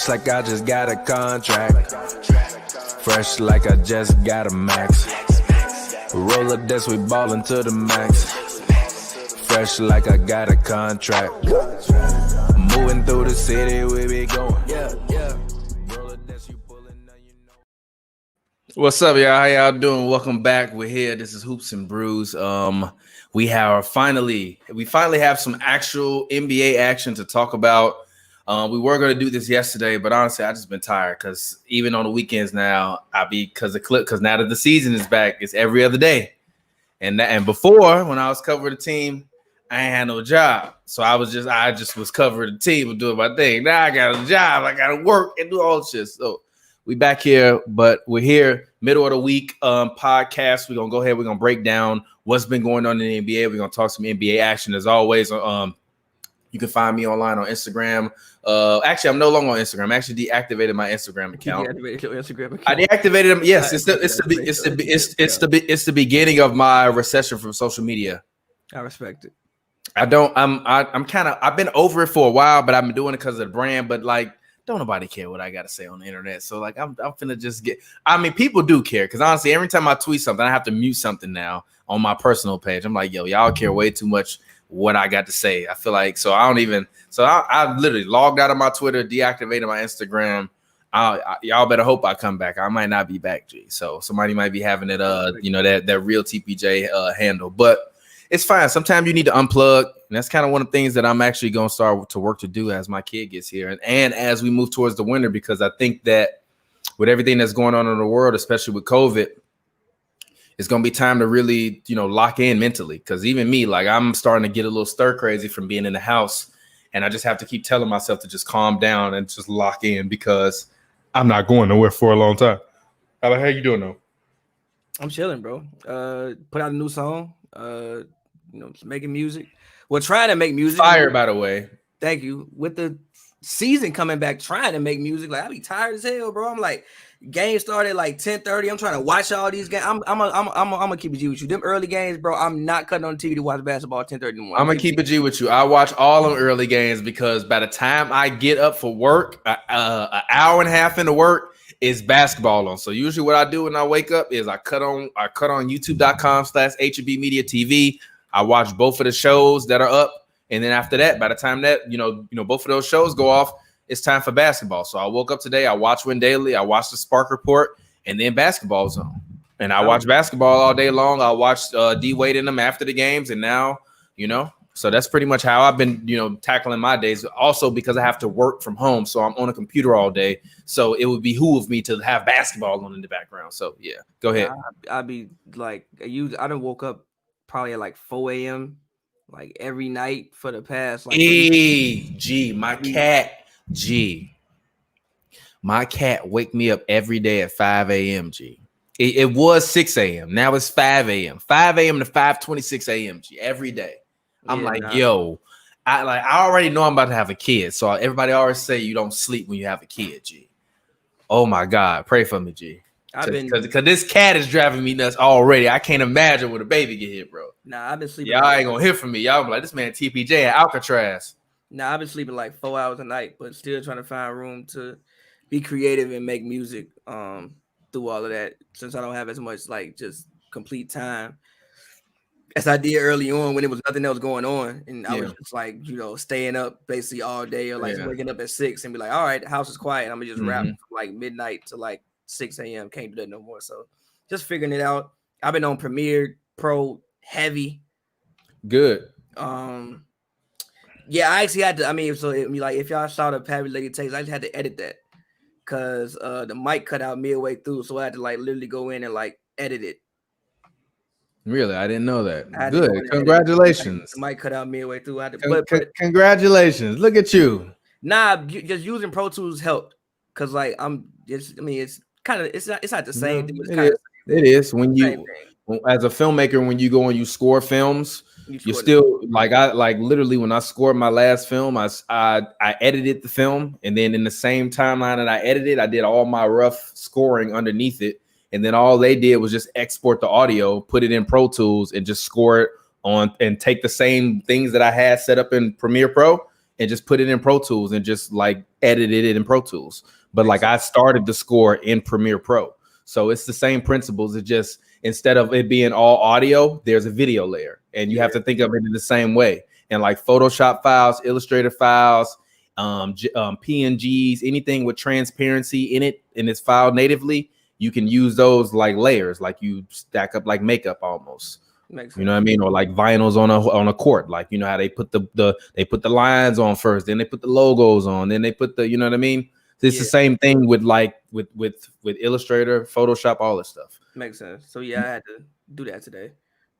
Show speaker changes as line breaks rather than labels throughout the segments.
Fresh like I just got a contract. Fresh like I just got a max. Roll up this, we ballin' to the max. Fresh like I got a contract. Moving through the city, we be going.
What's up, y'all? How y'all doing? Welcome back. We're here. This is Hoops and Brews. We finally have some actual NBA action to talk about. We were going to do this yesterday, but honestly, I just been tired because even on the weekends now, because now that the season is back, it's every other day. And before, when I was covering the team, I ain't had no job, so I just was covering the team and doing my thing. Now I got a job, I got to work and do all this shit. So we back here, but we're here middle of the week podcast. We're gonna go ahead. We're gonna break down what's been going on in the NBA. We're gonna talk some NBA action as always. You can find me online on Instagram. Actually, I'm no longer on Instagram. I actually deactivated my Instagram account.
Deactivated your Instagram account.
I deactivated them. Yes, it's the beginning of my recession from social media.
I respect it.
I've been over it for a while, but I've been doing it because of the brand. But like, don't nobody care what I got to say on the internet. So like, I'm finna just people do care because honestly, every time I tweet something, I have to mute something now on my personal page. I'm like, yo, y'all care way too much what I got to say. I feel like, I literally logged out of my Twitter, deactivated my Instagram. Y'all better hope I come back. I might not be back, G. So somebody might be having it, that real TPJ handle, but it's fine. Sometimes you need to unplug. And that's kind of one of the things that I'm actually going to start to work to do as my kid gets here. And as we move towards the winter, because I think that with everything that's going on in the world, especially with COVID, it's going to be time to really, lock in mentally. Because even me, like I'm starting to get a little stir crazy from being in the house. And I just have to keep telling myself to just calm down and just lock in because I'm not going nowhere for a long time. How you doing though?
I'm chilling, bro. Put out a new song. Making music. We're trying to make music.
Fire, by the way.
Thank you. With the season coming back, trying to make music. Like I be tired as hell, bro. I'm like, game started like 10:30. I'm trying to watch all these games. I'm gonna keep it G with you. Them early games, bro. I'm not cutting on the TV to watch basketball at 10:30 in the morning.
I'm gonna keep it G with you. I watch all them early games because by the time I get up for work, an hour and a half into work is basketball on. So usually what I do when I wake up is I cut on youtube.com/HNB Media TV. I watch both of the shows that are up. And then after that, by the time that, both of those shows go off, it's time for basketball. So I woke up today, I watched Win Daily, I watched the Spark Report, and then basketball's on. And I watch basketball all day long. I watched D-Wade in them after the games. And now, so that's pretty much how I've been, tackling my days. Also because I have to work from home. So I'm on a computer all day. So it would behoove me to have basketball on in the background. So yeah, go ahead.
I'd be like, I done woke up probably at like 4 a.m. like every night for the past like
my cat wake me up every day at 5 a.m. G. It was 6 a.m. Now it's 5 a.m. 5 a.m. to 5:26 a.m. G every day. I'm I already know I'm about to have a kid. So everybody always say you don't sleep when you have a kid, G. Oh my God, pray for me, G. Because this cat is driving me nuts already. I can't imagine when a baby get here, bro.
Nah, I've been sleeping.
Y'all ain't gonna hear from me. Y'all be like, this man TPJ at Alcatraz.
Nah, I've been sleeping like 4 hours a night, but still trying to find room to be creative and make music through all of that. Since I don't have as much like just complete time as I did early on when it was nothing else going on, and I was just like staying up basically all day or like waking up at 6 and be like, all right, the house is quiet. I'm gonna just rap from like midnight to like 6 a.m. Can't do that no more. So just figuring it out. I've been on Premiere Pro heavy.
Good.
I actually had to. If y'all saw the Pavy Lady takes, I just had to edit that because the mic cut out midway through, so I had to like literally go in and like edit it.
Really, I didn't know that. Good. Congratulations.
The mic cut out midway through. I had to.
Congratulations. Look at you.
Nah, just using Pro Tools helped because like it's not the same thing.
It is when you as a filmmaker, when you go and you score films, you still like literally when I scored my last film, I edited the film, and then in the same timeline that I edited, I did all my rough scoring underneath it, and then all they did was just export the audio, put it in Pro Tools, and just score it on and take the same things that I had set up in Premiere Pro and just put it in Pro Tools and just like edited it in Pro Tools. But like I started the score in Premiere Pro. So it's the same principles. It just, instead of it being all audio, there's a video layer, and you have to think of it in the same way. And like Photoshop files, Illustrator files, PNGs, anything with transparency in it, and it's filed natively, you can use those like layers, like you stack up like makeup almost. You know what I mean? Or like vinyls on a court, like you know how they put they put the lines on first, then they put the logos on, then they put the, you know what I mean? It's the same thing with like with Illustrator, Photoshop, all this stuff.
Makes sense. So yeah, I had to do that today,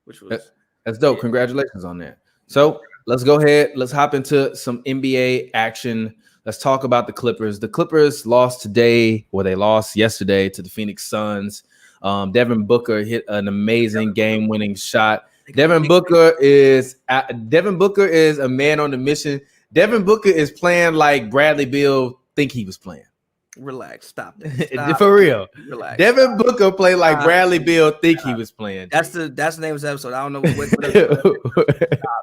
which was
that's dope. Congratulations on that. So let's go ahead. Let's hop into some NBA action. Let's talk about the Clippers. The Clippers lost today, or they lost yesterday to the Phoenix Suns. Devin Booker hit an amazing game-winning shot. Devin Booker is a man on the mission. Devin Booker is playing like Bradley Beal think he was playing.
Relax. Stop that.
For real.
Relax.
Devin Booker played like Bradley Beal think he was playing.
That's the name of this episode. I don't know what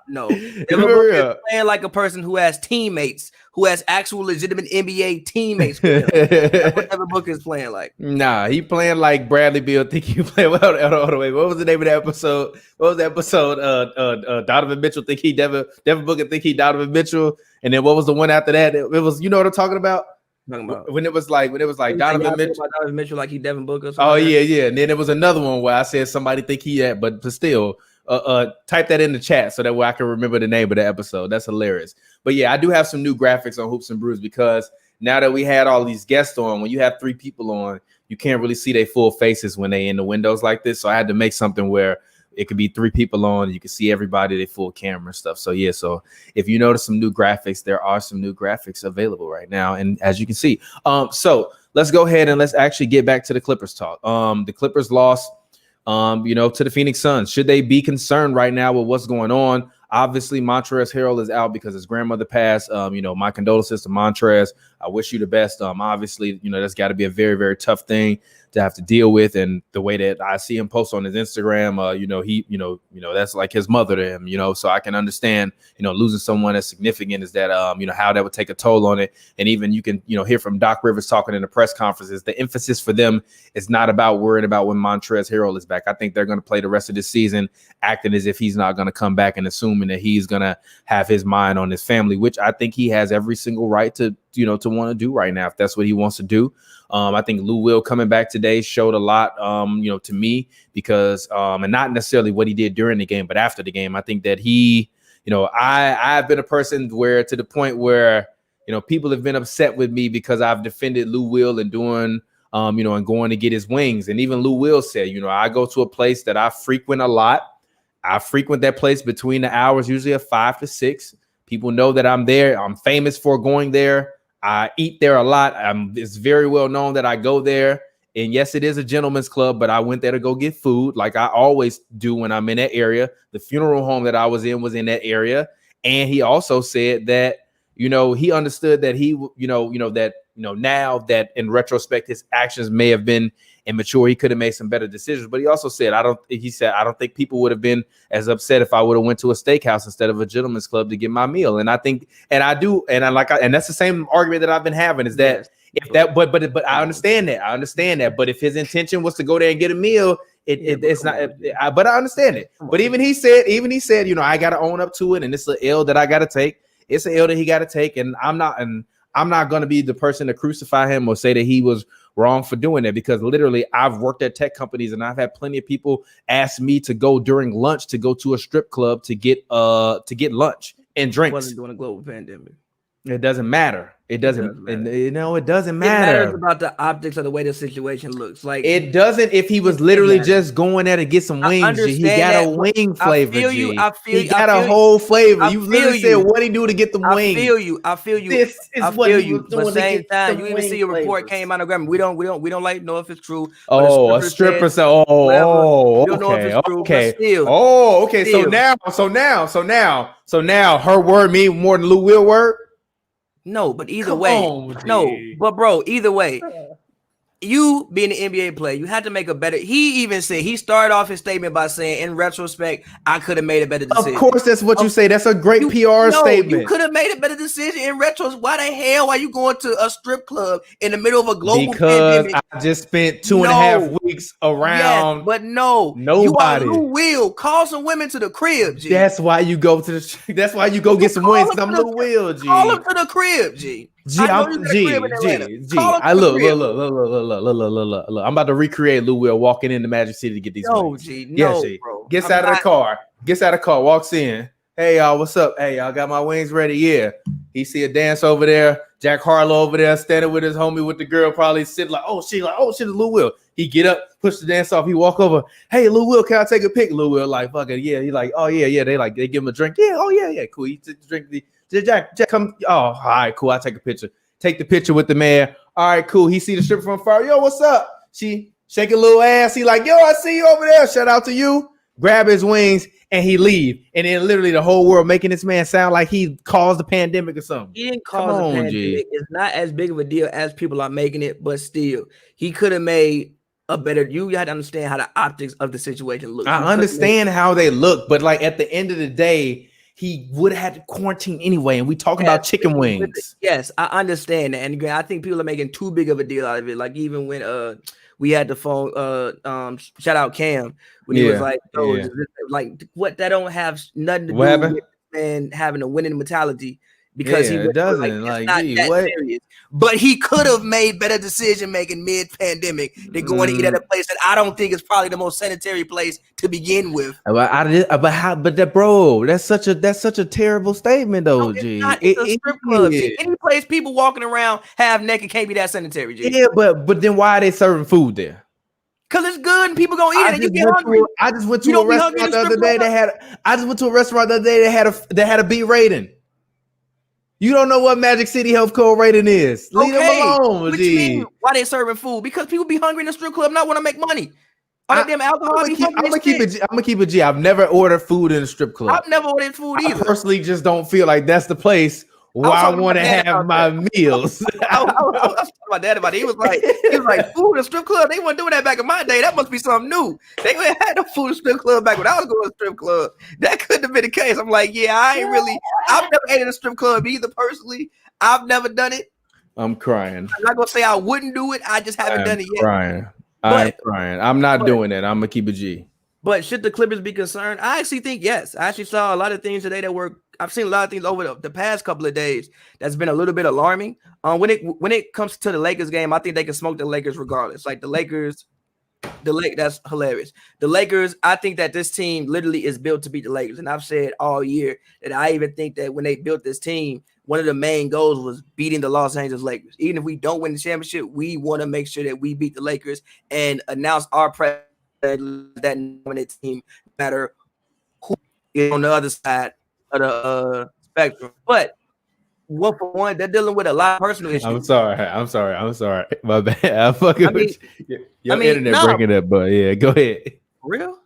no. Devin Booker is playing like a person who has teammates, who has actual legitimate NBA teammates. That's what Devin Booker is playing like.
Nah, he playing like Bradley Beal think he played. Well, hold on, wait. What was the name of the episode? What was the episode? Donovan Mitchell think he Devin Booker think he Donovan Mitchell, and then what was the one after that? It was, you know what I'm talking about? When it was like Donovan
Mitchell like he Devin Booker.
Oh yeah. And then there was another one where I said somebody think he had, but still, type that in the chat so that way I can remember the name of the episode. That's hilarious. But yeah, I do have some new graphics on Hoops and Brews, because now that we had all these guests on, when you have 3 people on, you can't really see their full faces when they in the windows like this. So I had to make something where it could be 3 people on, you can see everybody, they full camera and stuff. So yeah, so if you notice some new graphics, there are some new graphics available right now. And as you can see, so let's go ahead and let's actually get back to the Clippers talk. The Clippers lost, to the Phoenix Suns. Should they be concerned right now with what's going on? Obviously, Montrezl Harrell is out because his grandmother passed. My condolences to Montrezl. I wish you the best. Obviously, that's got to be a very, very tough thing to have to deal with. And the way that I see him post on his Instagram, that's like his mother to him, so I can understand, losing someone as significant as that, how that would take a toll on it. And even you can, hear from Doc Rivers talking in the press conferences, the emphasis for them is not about worrying about when Montrezl Harrell is back. I think they're going to play the rest of this season acting as if he's not going to come back and assuming that he's going to have his mind on his family, which I think he has every single right to want to do right now, if that's what he wants to do. I think Lou Will coming back today showed a lot, to me, because and not necessarily what he did during the game, but after the game, I think that he, I've been a person where, to the point where, people have been upset with me because I've defended Lou Will and doing, and going to get his wings. And even Lou Will said, I go to a place that I frequent a lot. I frequent that place between the hours, usually of 5 to 6. People know that I'm there. I'm famous for going there. I eat there a lot. It's very well known that I go there. And yes, it is a gentleman's club, but I went there to go get food like I always do when I'm in that area. The funeral home that I was in that area. And he also said that, he understood that he, now that in retrospect, his actions may have been immature. He could have made some better decisions, but he also said, I don't think people would have been as upset if I would have went to a steakhouse instead of a gentleman's club to get my meal. And I think, and that's the same argument that I've been having, is that but I understand that. But if his intention was to go there and get a meal, it's not. But I understand it. But even he said, I got to own up to it, and it's an L that I got to take. It's an L that he got to take, and I'm not going to be the person to crucify him or say that he was wrong for doing it, because literally I've worked at tech companies and I've had plenty of people ask me to go during lunch to go to a strip club to get lunch and drinks.
Wasn't doing a global pandemic.
It doesn't matter. It doesn't matter. It doesn't matter.
It matters about the optics of the way the situation looks. Like,
it doesn't. If he was literally just going there to get some wings, he got a wing flavor. He got a whole flavor. You literally said what he do to get the wings.
I feel you. This is what he was doing. But same time, you even see a report came out of Graham. We don't like know if it's true.
Oh, a stripper said, we don't know if it's true. Okay. So now her word mean more than Lou Will word.
No, but either way, either way, you being an NBA player, you had to make a better. He even said, he started off his statement by saying, in retrospect, I could have made a better decision.
Of course, that's what you say. That's a great PR statement.
You could have made a better decision in retrospect. Why the hell are you going to a strip club in the middle of a global pandemic?
I just spent 2.5 weeks around.
Yes, but nobody. You are Lou Will. Call some women to the crib, G.
That's why you go to the. That's why you go get some wings. I'm Lou Will, G.
Call them to the crib, G.
G. I look. I'm about to recreate Lou Will walking into Magic City to get these wings.
G.
Bro. Gets out of the car. Walks in. Hey y'all, what's up? Hey y'all, got my wings ready? Yeah. He see a dance over there. Jack Harlow over there standing with his homie with the girl, probably sitting like, oh shit, it's Lou Will. He get up, push the dance off. He walk over. Hey Lou Will, can I take a pic? Lou Will like, fuck it, yeah. He like, oh yeah. They give him a drink. Yeah, oh yeah, cool. He took the drink. Jack, come. Oh, all right, cool. I take a picture. Take the picture with the man. All right, cool. He see the stripper from far. Yo, what's up? She shake a little ass. He like, yo, I see you over there. Shout out to you. Grab his wings and he leave. And then literally the whole world making this man sound like he caused the pandemic or something.
He didn't cause the pandemic. G. It's not as big of a deal as people are making it, but still, he could have made a better. You had to understand how the optics of the situation look.
I understand how they look, but like at the end of the day, he would have had to quarantine anyway, and we talking about chicken wings.
Yes, I understand that, and again, I think people are making too big of a deal out of it. Like even when we had the phone, shout out Cam when he was like, "Oh, like what? That don't have nothing to do with man having a winning mentality." Because he doesn't like what? Serious. But he could have made better decision making mid-pandemic than going to eat at a place that I don't think is probably the most sanitary place to begin with.
But that's such a terrible statement though, G.
It's a strip club. Any place people walking around half naked can't be that sanitary, G.
Yeah, but then why are they serving food there?
Cause it's good and people gonna eat it and you get hungry.
I just went to a restaurant the other day that had a B rating. You don't know what Magic City Health Code rating is. Leave them alone, G.
Why they serving food? Because people be hungry in the strip club, not want to make money. All that damn alcohol. I'm gonna keep it G. I've never ordered food in a strip club. I've never ordered food either.
I personally just don't feel like that's the place where I want to have my meals.
I was talking to my dad about it. He was like, food in a strip club. They weren't doing that back in my day. That must be something new. They ain't had no food in a strip club back when I was going to a strip club. That couldn't have been the case. I'm like, yeah, I've never ate in a strip club either personally. I've never done it.
I'm crying.
I'm not gonna say I wouldn't do it. I just haven't done it yet.
I'm crying. I'm not doing it. I'm gonna keep it G.
But should the Clippers be concerned? I actually think yes. I actually saw a lot of things today I've seen a lot of things over the past couple of days that's been a little bit alarming. When it comes to the Lakers game, I think they can smoke the Lakers regardless. Like that's hilarious. The Lakers, I think that this team literally is built to beat the Lakers. And I've said all year that I even think that when they built this team, one of the main goals was beating the Los Angeles Lakers. Even if we don't win the championship, we want to make sure that we beat the Lakers and announce our presence that dominant team, no matter who is on the other side of the spectrum. But one for one, they're dealing with a lot of personal issues.
I'm sorry. My bad. Your internet breaking up, but yeah, go ahead.
For real?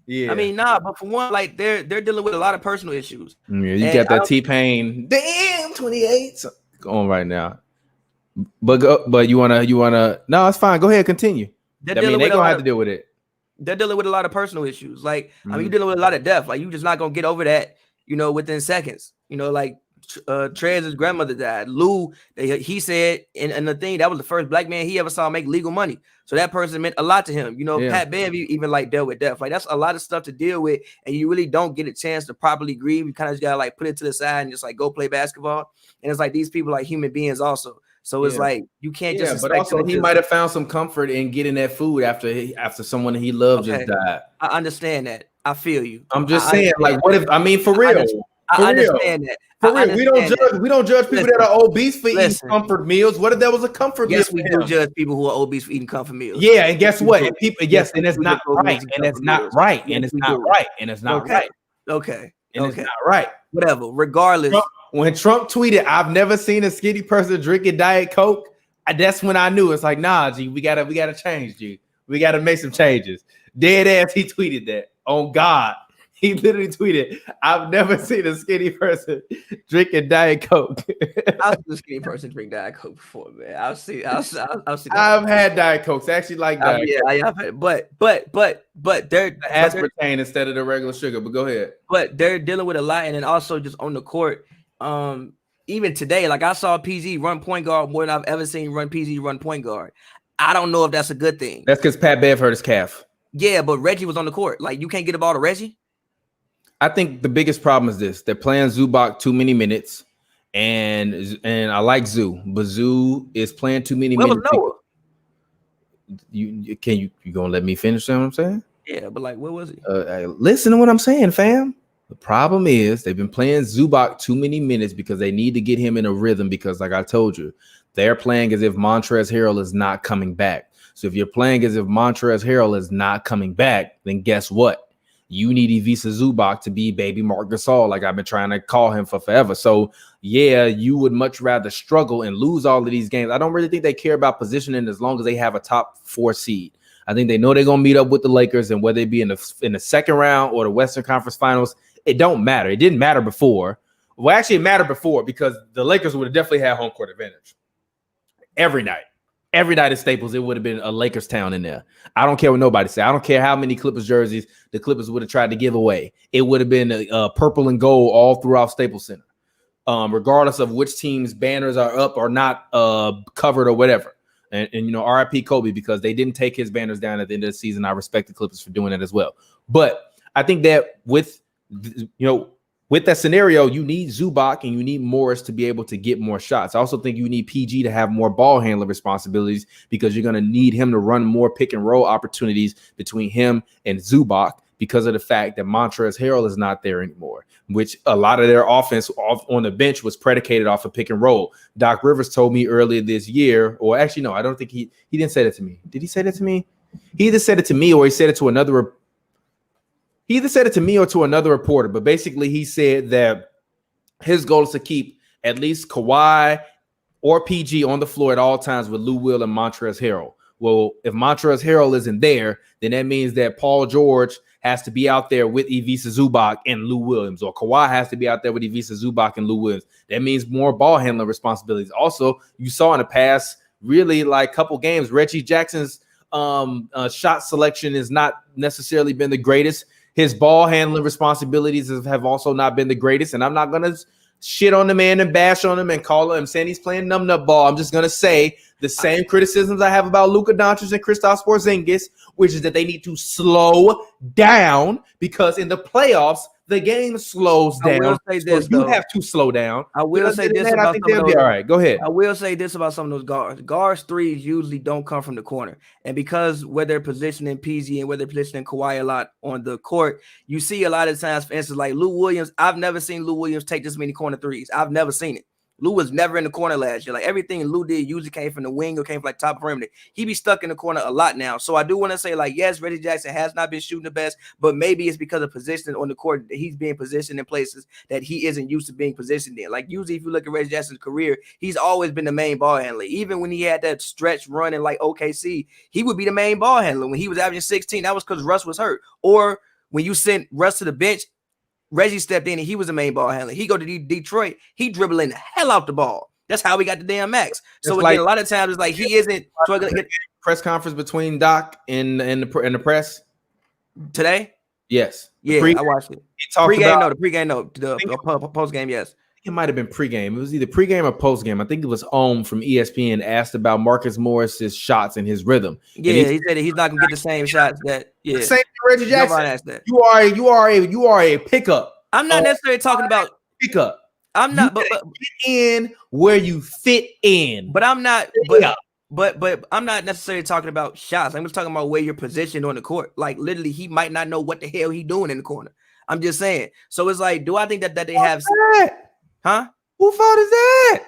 Yeah.
But for one, like they're dealing with a lot of personal issues.
Yeah, you got that T-Pain. Damn, 28 going right now. But you wanna? No, it's fine. Go ahead, continue. They're gonna have to deal with it.
They're dealing with a lot of personal issues. Like, you're dealing with a lot of death. Like, you're just not gonna get over that, within seconds. Like Trez's grandmother died. Lou, he said, and the thing, that was the first black man he ever saw make legal money. So that person meant a lot to him. Pat Bev even dealt with death. Like, that's a lot of stuff to deal with, and you really don't get a chance to properly grieve. You kind of just gotta put it to the side and just go play basketball. And it's like these people are human beings also. So it's like you can't just.
But also he might have found some comfort in getting that food after someone he loved just died.
I understand that. I feel you.
I'm just saying, what if? For real.
I understand that.
For real, we don't judge people that are obese for eating comfort meals. What if that was a comfort meal?
Yes, we do judge people who are obese for eating comfort meals.
Yeah, and guess what? And people, and it's not right, and it's not right, and it's not right, and it's not right.
Okay,
and it's not right.
Whatever. Regardless,
when Trump tweeted, "I've never seen a skinny person drinking Diet Coke," that's when I knew it's like, nah, G, we gotta change, G. We gotta make some changes. Dead ass, he tweeted that. On God. He literally tweeted, "I've never seen a skinny person drinking Diet Coke."
I've seen a skinny person drink Diet Coke before, man. I've seen that.
I've had Diet Cokes. I actually like Diet Coke.
I've had, but they're
The aspartame instead of the regular sugar. But go ahead.
But they're dealing with a lot, and then also just on the court. Even today, like I saw PG run point guard more than I've ever seen PG run point guard. I don't know if that's a good thing.
That's because Pat Bev hurt his calf.
Yeah, but Reggie was on the court. Like, you can't get the ball to Reggie.
I think the biggest problem is this: they're playing Zubac too many minutes, and I like Zoo, but Zoo is playing too many minutes.
Noah?
You gonna let me finish? What I'm saying?
Yeah, but like, where was he?
Listen to what I'm saying, fam. The problem is they've been playing Zubac too many minutes because they need to get him in a rhythm. Because, like I told you, they're playing as if Montrezl Harrell is not coming back. So if you're playing as if Montrezl Harrell is not coming back, then guess what? You need Ivica Zubac to be baby Marc Gasol, like I've been trying to call him for forever. So, yeah, you would much rather struggle and lose all of these games. I don't really think they care about positioning as long as they have a top 4 seed. I think they know they're going to meet up with the Lakers, and whether it be in the second round or the Western Conference Finals, it don't matter. It didn't matter before. Well, actually, it mattered before because the Lakers would have definitely had home court advantage every night. Every night at Staples, it would have been a Lakers town in there. I don't care what nobody say. I don't care how many Clippers jerseys the Clippers would have tried to give away. It would have been purple and gold all throughout Staples Center, regardless of which team's banners are up or not covered or whatever. And you know, RIP Kobe, because they didn't take his banners down at the end of the season. I respect the Clippers for doing that as well. But I think that with that scenario, you need Zubac and you need Morris to be able to get more shots. I also think you need PG to have more ball handling responsibilities because you're going to need him to run more pick and roll opportunities between him and Zubac because of the fact that Montrezl Harrell is not there anymore, which a lot of their offense on the bench was predicated off of pick and roll. Doc Rivers told me earlier this year, or actually, no, I don't think he didn't say that to me. Did he say that to me? He either said it to me or he said it to another. He either said it to me or to another reporter, but basically he said that his goal is to keep at least Kawhi or PG on the floor at all times with Lou Will and Montrezl Harrell. Well, if Montrezl Harrell isn't there, then that means that Paul George has to be out there with Ivica Zubac and Lou Williams, or Kawhi has to be out there with Ivica Zubac and Lou Williams. That means more ball handling responsibilities. Also, you saw in the past, really like couple games, Reggie Jackson's shot selection has not necessarily been the greatest. His ball handling responsibilities have also not been the greatest. And I'm not going to shit on the man and bash on him and call him saying he's playing nut ball. I'm just going to say the same criticisms I have about Luka Doncic and Kristaps Porzingis, which is that they need to slow down because in the playoffs, the game slows down.
I will say this,
you have to slow down.
I will say this
about some of those. All right, go ahead.
I will say this about some of those guards. Guards threes usually don't come from the corner. And because where they're positioning PG and where they're positioning Kawhi a lot on the court, you see a lot of times, for instance, like Lou Williams. I've never seen Lou Williams take this many corner threes. I've never seen it. Lou was never in the corner last year. Like everything Lou did usually came from the wing or came from like top perimeter. He be stuck in the corner a lot now. So I do want to say, like, yes, Reggie Jackson has not been shooting the best, but maybe it's because of positioning on the court that he's being positioned in places that he isn't used to being positioned in. Like usually if you look at Reggie Jackson's career, he's always been the main ball handler. Even when he had that stretch run in like OKC, he would be the main ball handler. When he was averaging 16, that was because Russ was hurt. Or when you sent Russ to the bench, Reggie stepped in and he was the main ball handler. He go to Detroit, he dribbling the hell out the ball. That's how we got the damn max. So again, a lot of times it's like he isn't. So
press conference between Doc and the press
today.
Yes.
Yeah, I watched it.
He talked about
the pregame, no, the post game. Yes,
it might have been pregame. It was either pregame or postgame. I think it was Ohm from ESPN asked about Marcus Morris's shots and his rhythm.
Yeah, he said that he's not gonna get the same shots that. Yeah,
the same thing, Reggie Jackson.
Asked that.
You are a pickup.
I'm not necessarily talking about
pickup.
I'm not, but
get in where you fit in.
But I'm not. But I'm not necessarily talking about shots. I'm just talking about where you're positioned on the court. Like literally, he might not know what the hell he's doing in the corner. I'm just saying. So it's like, do I think that they have? Huh?
Who fault is that?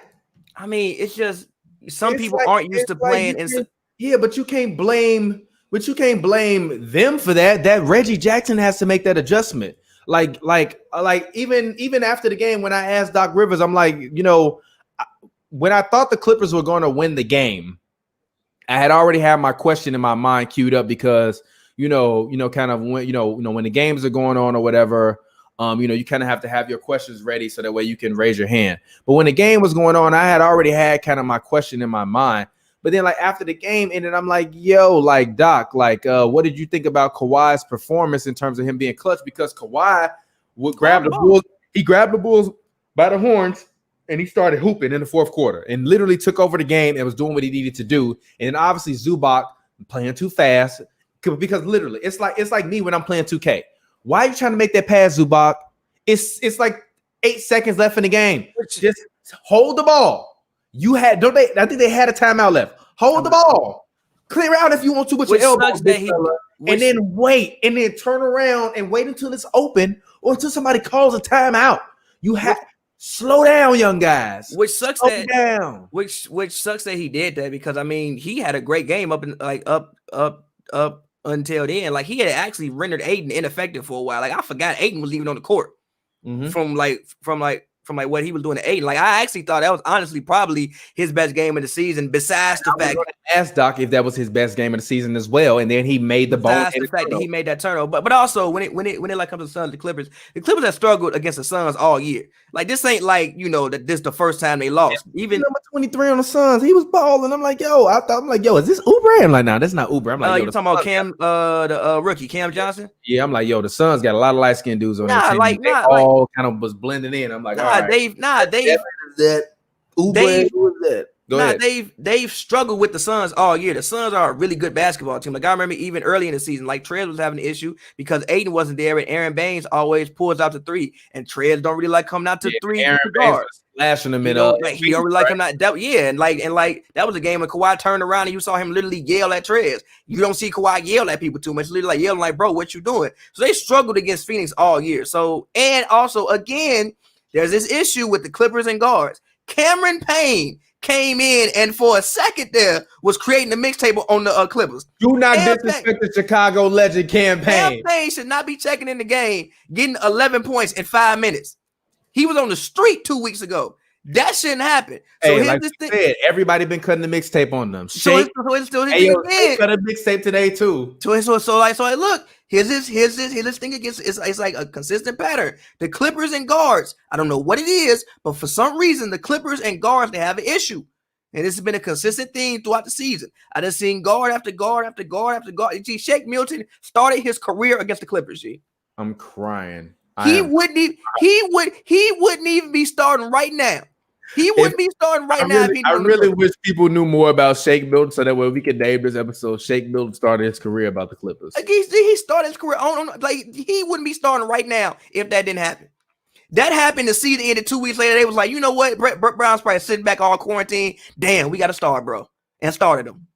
I mean, it's just some people aren't used to playing.
Yeah, but you can't blame. But you can't blame them for that. That Reggie Jackson has to make that adjustment. Like even after the game, when I asked Doc Rivers, I'm like, you know, when I thought the Clippers were going to win the game, I had already had my question in my mind queued up because, kind of when the games are going on or whatever, you kind of have to have your questions ready so that way you can raise your hand. But when the game was going on, I had already had kind of my question in my mind. But then like after the game ended, I'm like, yo, like Doc, like what did you think about Kawhi's performance in terms of him being clutch? Because Kawhi would grab the Bulls, he grabbed the Bulls by the horns and he started hooping in the fourth quarter and literally took over the game and was doing what he needed to do. And then obviously Zubac playing too fast because literally it's like me when I'm playing 2K. Why are you trying to make that pass, Zubac? It's like 8 seconds left in the game. Just hold the ball. I think they had a timeout left. Hold the ball. Clear out if you want to with your elbows, and then wait, and then turn around and wait until it's open or until somebody calls a timeout. You have slow down, young guys.
Which sucks which sucks that he did that, because I mean he had a great game up until then. Like he had actually rendered Aiden ineffective for a while. Like I forgot Aiden was even on the court from what he was doing at Aiden. Like I actually thought that was honestly probably his best game of the season, besides the fact
I asked Doc if that was his best game of the season as well, and then he made the ball.
The fact that he made that turnover, but also when it like comes to the Suns, the Clippers have struggled against the Suns all year. Like this ain't like that this the first time they lost. Even
number 23 on the Suns, he was balling. I'm like, yo, is this Oubre? I'm like, nah, that's not Oubre. I'm like,
you talking about Cam, the rookie Cam Johnson?
Yeah, I'm like, yo, the Suns got a lot of light skinned dudes on their team. They all kind of was blending in. I'm like,
Dave. They've struggled with the Suns all year. The Suns are a really good basketball team. Like I remember even early in the season, like Trez was having an issue because Aiden wasn't there, and Aaron Baines always pulls out the three, and Trez don't really like coming out to three.
Aaron Baines was flashing them in up.
He don't really like him out. And that was a game when Kawhi turned around and you saw him literally yell at Trez. You don't see Kawhi yell at people too much. Literally like yelling like, bro, what you doing? So they struggled against Phoenix all year. So, and also again, there's this issue with the Clippers and guards. Cameron Payne came in and for a second there was creating the mixtape on the Clippers.
Do not disrespect the Chicago legend Cam Payne.
Cam Payne should not be checking in the game, getting 11 points in 5 minutes. He was on the street 2 weeks ago. That shouldn't happen. So
like you said, everybody been cutting the mixtape on them. Shake,
it's still his
cut a mixtape today too.
So look, here's this thing against it's like a consistent pattern. The Clippers and guards, I don't know what it is, but for some reason the Clippers and guards, they have an issue. And this has been a consistent theme throughout the season. I just seen guard after guard after guard after guard. Gee, Shake Milton started his career against the Clippers. G.
I'm crying.
He wouldn't even be starting right now. He wouldn't be starting right now.
I really wish people knew more about Shake Milton so that way we could name this episode Shake Milton started his career about the Clippers.
Like he started his career he wouldn't be starting right now if that didn't happen. That happened. The season ended 2 weeks later. They was like, you know what? Brett Brown's probably sitting back all quarantine. Damn, we got to start, bro. And started him.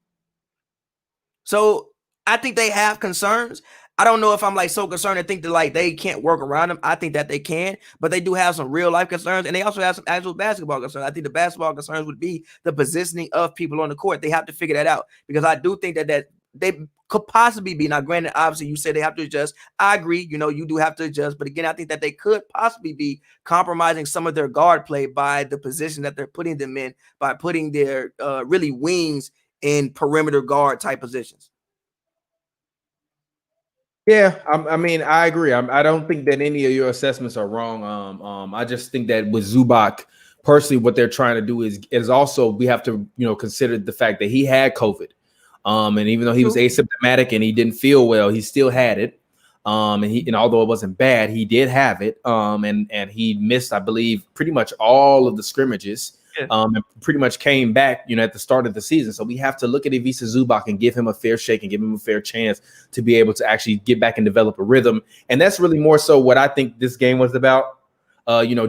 So I think they have concerns. I don't know if I'm like so concerned to think that like they can't work around them. I think that they can, but they do have some real life concerns, and they also have some actual basketball concerns. I think the basketball concerns would be the positioning of people on the court. They have to figure that out, because I do think that they could possibly be, now granted, obviously you said they have to adjust. I agree, you do have to adjust, but again, I think that they could possibly be compromising some of their guard play by the position that they're putting them in, by putting their really wings in perimeter guard type positions.
Yeah, I mean, I agree. I don't think that any of your assessments are wrong. I just think that with Zubac, personally, what they're trying to do is also we have to consider the fact that he had COVID, and even though he was asymptomatic and he didn't feel well, he still had it. And although it wasn't bad, he did have it. And he missed, I believe, pretty much all of the scrimmages. And pretty much came back, at the start of the season. So we have to look at Ivica Zubac and give him a fair shake and give him a fair chance to be able to actually get back and develop a rhythm. And that's really more so what I think this game was about.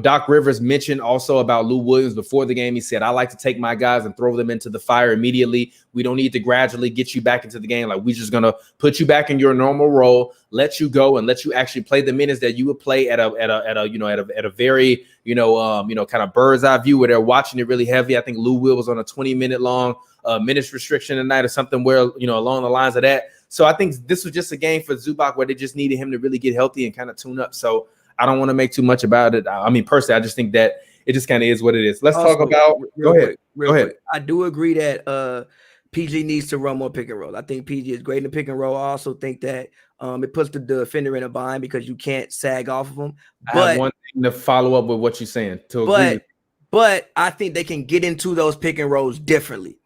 Doc Rivers mentioned also about Lou Williams before the game. He said, I like to take my guys and throw them into the fire immediately. We don't need to gradually get you back into the game. Like, we're just going to put you back in your normal role, let you go, and let you actually play the minutes that you would play at a very, kind of bird's eye view where they're watching it really heavy. I think Lou Will was on a 20-minute long minutes restriction tonight or something where, along the lines of that. So I think this was just a game for Zubac where they just needed him to really get healthy and kind of tune up. So I don't want to make too much about it. I mean, personally, I just think that it just kind of is what it is. Let's talk about. Go ahead.
I do agree that PG needs to run more pick and roll. I think PG is great in the pick and roll. I also think that it puts the defender in a bind because you can't sag off of him.
I have one thing to follow up with what you're saying to agree with.
But I think they can get into those pick and rolls differently.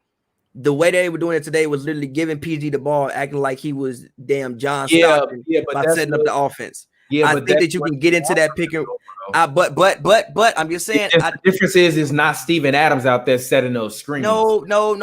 The way they were doing it today was literally giving PG the ball, acting like he was damn John Stockton by setting up the offense. Yeah, I think that you can get into that pick and but I'm just saying
the difference is not Steven Adams out there setting those screens.
No.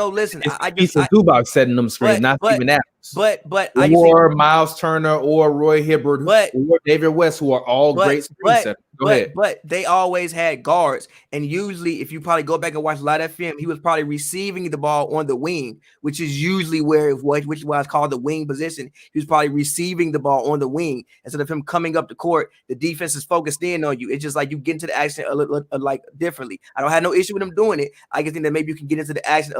Listen,
it's Zubac setting them screens, not Steven Adams.
But
or Miles Turner or Roy Hibbert or David West, who are all great screen setters. Go ahead.
But they always had guards, and usually, if you probably go back and watch a lot of film, he was probably receiving the ball on the wing, which is usually which is why it's called the wing position. He was probably receiving the ball on the wing instead of him coming up the court. The defense is focused in on you. It's just like you get into the action a little like differently. I don't have no issue with him doing it. I just think that maybe you can get into the action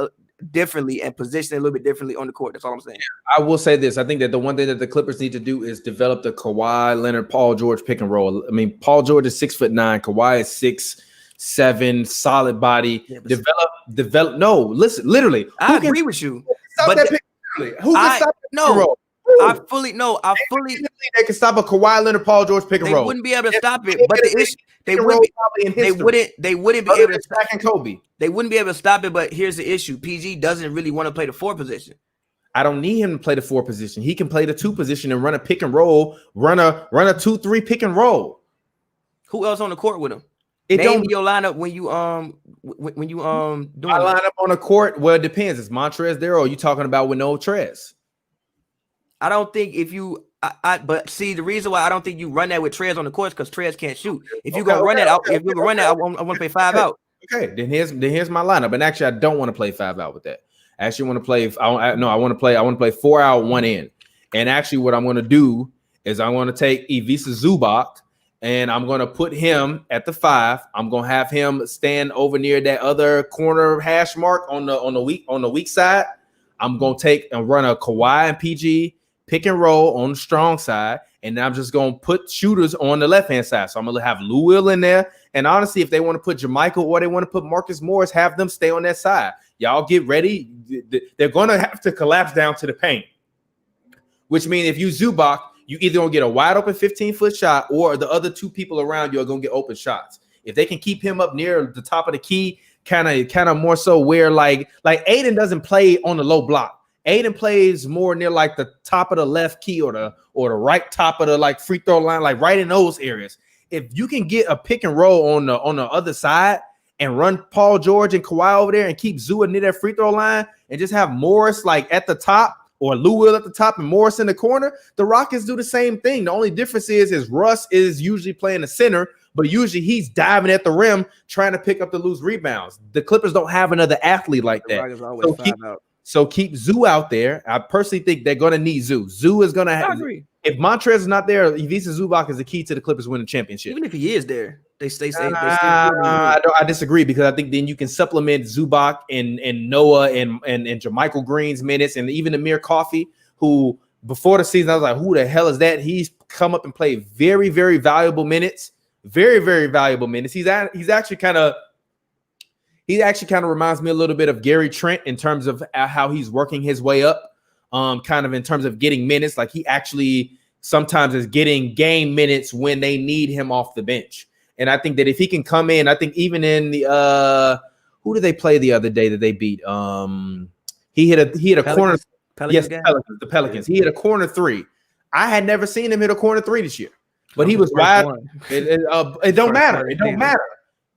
differently and position it a little bit differently on the court. That's all I'm saying.
I will say this. I think that the one thing that the Clippers need to do is develop the Kawhi Leonard, Paul George pick and roll. I mean, Paul George is 6'9", Kawhi is 6'7", solid body. Yeah, develop. No, listen, literally.
I agree with you.
Stop that pick. Who can stop that pick and roll?
I fully
they can stop a Kawhi Leonard, Paul George pick and roll.
They wouldn't be able to stop it, but the issue they wouldn't be able to
stop Kobe.
They wouldn't be able to stop it, but here's the issue. PG doesn't really want to play the 4 position.
I don't need him to play the 4 position. He can play the 2 position and run a pick and roll, run a 2-3 pick and roll.
Who else on the court with him? Name your lineup when you doing
I line up on the court. Well, it depends. It's Montrezl there, or are you talking about with no Trez?
I don't think if you but see the reason why I don't think you run that with Trez on the court because Trez can't shoot. If you're gonna run that, if you're gonna run that, I want to play 5 out.
Okay, then here's my lineup. And actually, I don't want to play 5 out with that. I actually want to play. I want to play 4 out, 1 in. And actually, what I'm going to do is I'm going to take Ivica Zubac and I'm going to put him at the 5. I'm going to have him stand over near that other corner hash mark on the weak side. I'm going to take and run a Kawhi and PG pick and roll on the strong side, and I'm just going to put shooters on the left-hand side. So I'm going to have Lou Will in there, and honestly, if they want to put Jermichael or they want to put Marcus Morris, have them stay on that side. Y'all get ready. They're going to have to collapse down to the paint, which means if you Zubac, you either going to get a wide-open 15-foot shot or the other 2 people around you are going to get open shots. If they can keep him up near the top of the key, kind of more so where like Aiden doesn't play on the low block. Aiden plays more near like the top of the left key or the right top of the like free throw line, like right in those areas. If you can get a pick and roll on the other side and run Paul George and Kawhi over there and keep Zua near that free throw line and just have Morris like at the top or Lou Will at the top and Morris in the corner, the Rockets do the same thing. The only difference is Russ is usually playing the center, but usually he's diving at the rim trying to pick up the loose rebounds. The Clippers don't have another athlete like that. So keep Zoo out there. I personally think they're going to need Zoo. Zoo is going to have. If Montrezl is not there, Ivica Zubac is the key to the Clippers winning the championship.
Even if he is there, they stay.
I disagree because I think then you can supplement Zubac and Noah and Jermichael Green's minutes and even Amir Coffey, who before the season I was like, who the hell is that? He's come up and played very, very valuable minutes. Very, very valuable minutes. He actually kind of reminds me a little bit of Gary Trent in terms of how he's working his way up, kind of in terms of getting minutes. Like he actually sometimes is getting game minutes when they need him off the bench. And I think that if he can come in, I think even in the who did they play the other day that they beat? He hit a
Pelicans?
corner.
Pelicans
yes, the Pelicans. He hit a corner 3. I had never seen him hit a corner 3 this year, but he was wide. It don't matter. It don't matter.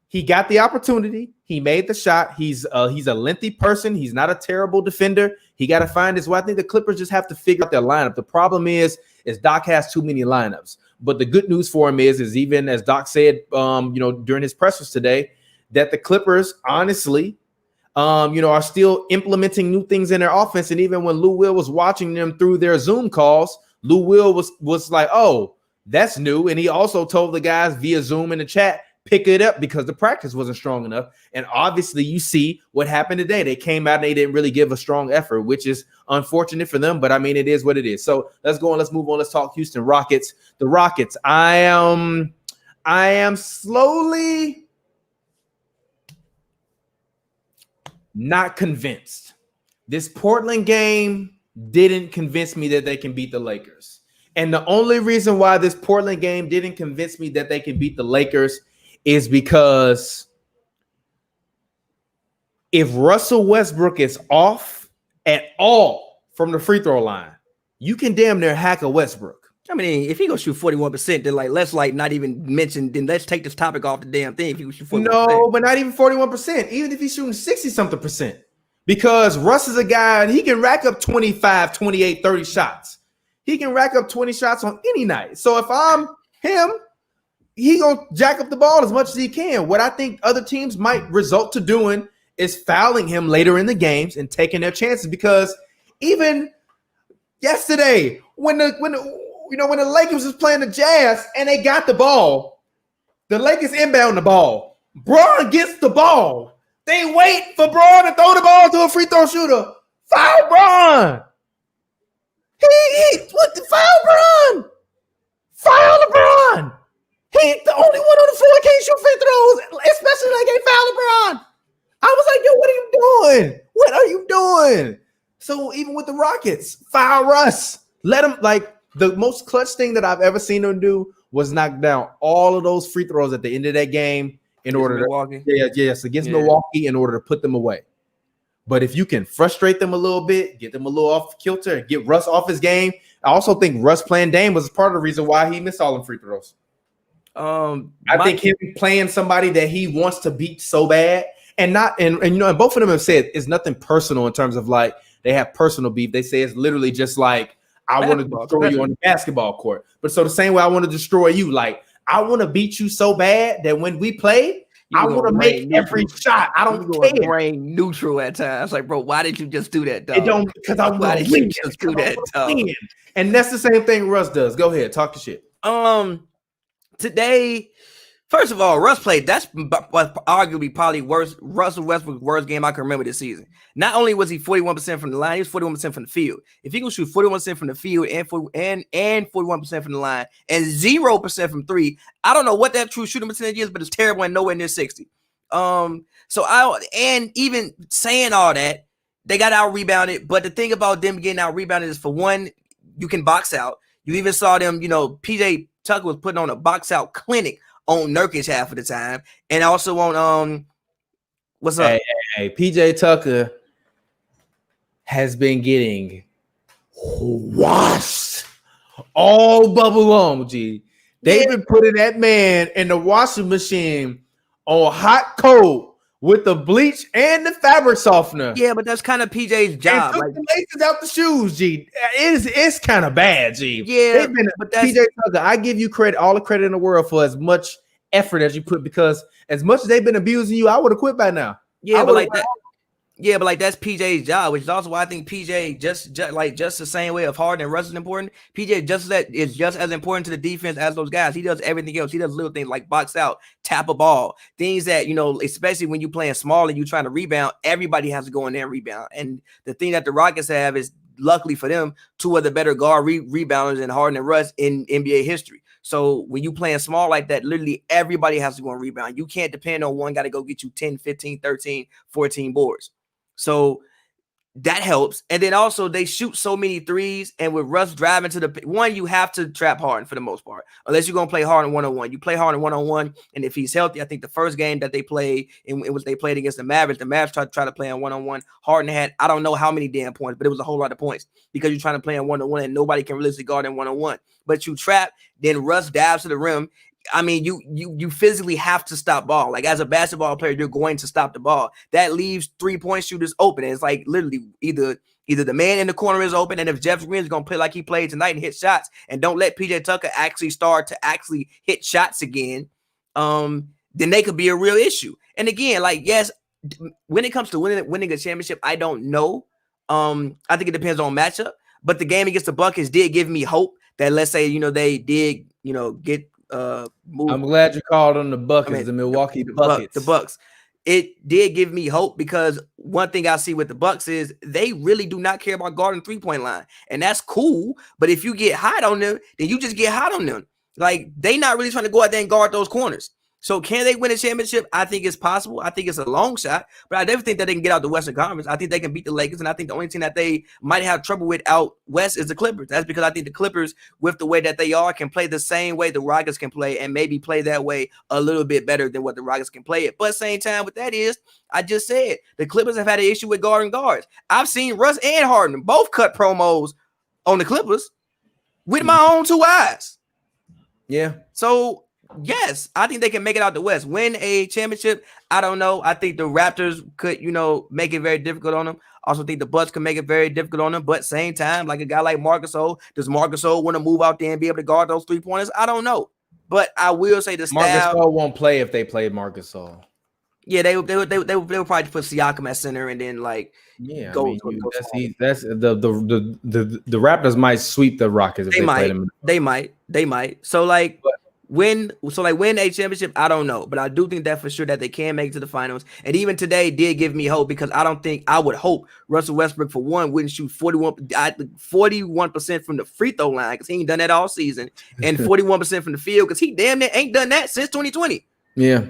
He got the opportunity. He made the shot. He's a lengthy person. He's not a terrible defender. He got to find his way. I think the Clippers just have to figure out their lineup. The problem is Doc has too many lineups. But the good news for him is even as Doc said, during his pressers today, that the Clippers honestly, are still implementing new things in their offense. And even when Lou Will was watching them through their Zoom calls, Lou Will was like, "Oh, that's new." And he also told the guys via Zoom in the chat, pick it up because the practice wasn't strong enough. And obviously you see what happened today. They came out and they didn't really give a strong effort, which is unfortunate for them. But I mean, it is what it is. So let's go on. Let's move on. Let's talk Houston Rockets. The Rockets. I am slowly not convinced This Portland game didn't convince me that they can beat the Lakers. And the only reason why this Portland game didn't convince me that they can beat the Lakers is because if Russell Westbrook is off at all from the free throw line, you can damn near hack a Westbrook.
I mean, if he gonna shoot 41%, then let's not even mention. Then let's take this topic off the damn thing. If he shoot 41%.
No, but not even 41%. Even if he's shooting 60-something percent, because Russ is a guy, he can rack up 25, 28, 30 shots. He can rack up 20 shots on any night. So if I'm him, he gonna jack up the ball as much as he can. What I think other teams might result to doing is fouling him later in the games and taking their chances. Because even yesterday, when the Lakers was playing the Jazz and they got the ball, the Lakers inbound the ball. Braun gets the ball. They wait for Braun to throw the ball to a free throw shooter. Foul Braun. Foul Braun. Foul LeBron. He ain't the only one on the floor that can't shoot free throws, especially like they foul LeBron. I was like, yo, what are you doing? What are you doing? So even with the Rockets, foul Russ. Let him, the most clutch thing that I've ever seen them do was knock down all of those free throws at the end of that game in order
Milwaukee.
Against Milwaukee in order to put them away. But if you can frustrate them a little bit, get them a little off kilter, and get Russ off his game, I also think Russ playing Dame was part of the reason why he missed all them free throws. I think him playing somebody that he wants to beat so bad, and both of them have said it's nothing personal in terms of they have personal beef. They say it's literally just I want to destroy you on the basketball court. But so the same way I want to destroy you, I want to beat you so bad that when we play, I want to make every shot. I don't care.
Brain neutral at times. Bro, why did you just do that, dog?
It don't, because I want to win.
Just do that, dog?
And that's the same thing Russ does. Go ahead, talk the shit.
Today, first of all, Russ played. That's arguably probably Russell Westbrook's worst game I can remember this season. Not only was he 41% from the line, he was 41% from the field. If he can shoot 41% from the field and 41% from the line and 0% from three, I don't know what that true shooting percentage is, but it's terrible and nowhere near 60. And even saying all that, they got out rebounded. But the thing about them getting out rebounded is, for one, you can box out. You even saw them, PJ Tucker was putting on a box out clinic on Nurkic half of the time, and also on what's up?
Hey, PJ Tucker has been getting washed all bubble long, G. They've been putting that man in the washing machine on hot cold with the bleach and the fabric softener.
Yeah, but that's kind of PJ's job.
And took the laces out the shoes, G. It's kind of bad, G.
Yeah,
but PJ Tucker, I give you credit, all the credit in the world for as much effort as you put, because as much as they've been abusing you, I would have quit by now.
Yeah, but that's PJ's job, which is also why I think PJ just the same way of Harden and Russ is important. PJ is just as important to the defense as those guys. He does everything else. He does little things like box out, tap a ball, things that, especially when you're playing small and you're trying to rebound, everybody has to go in there and rebound. And the thing that the Rockets have is, luckily for them, two of the better guard rebounders in Harden and Russ in NBA history. So when you playing small like that, literally everybody has to go and rebound. You can't depend on one guy to go get you 10, 15, 13, 14 boards. So that helps. And then also they shoot so many threes, and with Russ driving to the one, you have to trap Harden for the most part, unless you're going to play Harden one-on-one. You play Harden one-on-one, and if he's healthy, I think the first game that they played, it was they played against the Mavericks tried to play on one-on-one. Harden had, I don't know how many damn points, but it was a whole lot of points because you're trying to play on one-on-one and nobody can realistically guard in one-on-one. But you trap, then Russ dives to the rim. I mean, you physically have to stop ball. As a basketball player, you're going to stop the ball. That leaves 3-point shooters open. And it's literally either the man in the corner is open, and if Jeff Green is going to play like he played tonight and hit shots, and don't let PJ Tucker actually start to actually hit shots again, then they could be a real issue. And again, yes, when it comes to winning a championship, I don't know. I think it depends on matchup. But the game against the Buckets did give me hope that, let's say, they did, get moved.
I'm glad you called on the Buckets, the Milwaukee Buckets.
The Bucks. It did give me hope, because one thing I see with the Bucks is they really do not care about guarding 3-point line. And that's cool. But if you get hot on them, then you just get hot on them. They not really trying to go out there and guard those corners. So can they win a championship? I think it's possible. I think it's a long shot, but I definitely think that they can get out the Western Conference. I think they can beat the Lakers, and I think the only team that they might have trouble with out West is the Clippers. That's because I think the Clippers, with the way that they are, can play the same way the Rockets can play, and maybe play that way a little bit better than what the Rockets can play it. But at the same time, with that is, I just said the Clippers have had an issue with guarding guards. I've seen Russ and Harden both cut promos on the Clippers with my own two eyes.
Yeah.
So yes, I think they can make it out the West. Win a championship, I don't know. I think the Raptors could, make it very difficult on them. Also think the Bucks can make it very difficult on them. But same time, like a guy like Marcus O, does Marcus O want to move out there and be able to guard those 3-pointers? I don't know. But I will say the
Marcus
style.
O won't play if they played Marcus O.
Yeah, they would probably put Siakam at center and then
the Raptors might sweep the Rockets if they play them.
They might. So win a championship, I don't know, but I do think that for sure that they can make it to the finals. And even today did give me hope, because I would hope Russell Westbrook for one wouldn't shoot 41% from the free throw line, because he ain't done that all season, and 41% from the field, because he damn near ain't done that since 2020.
Yeah.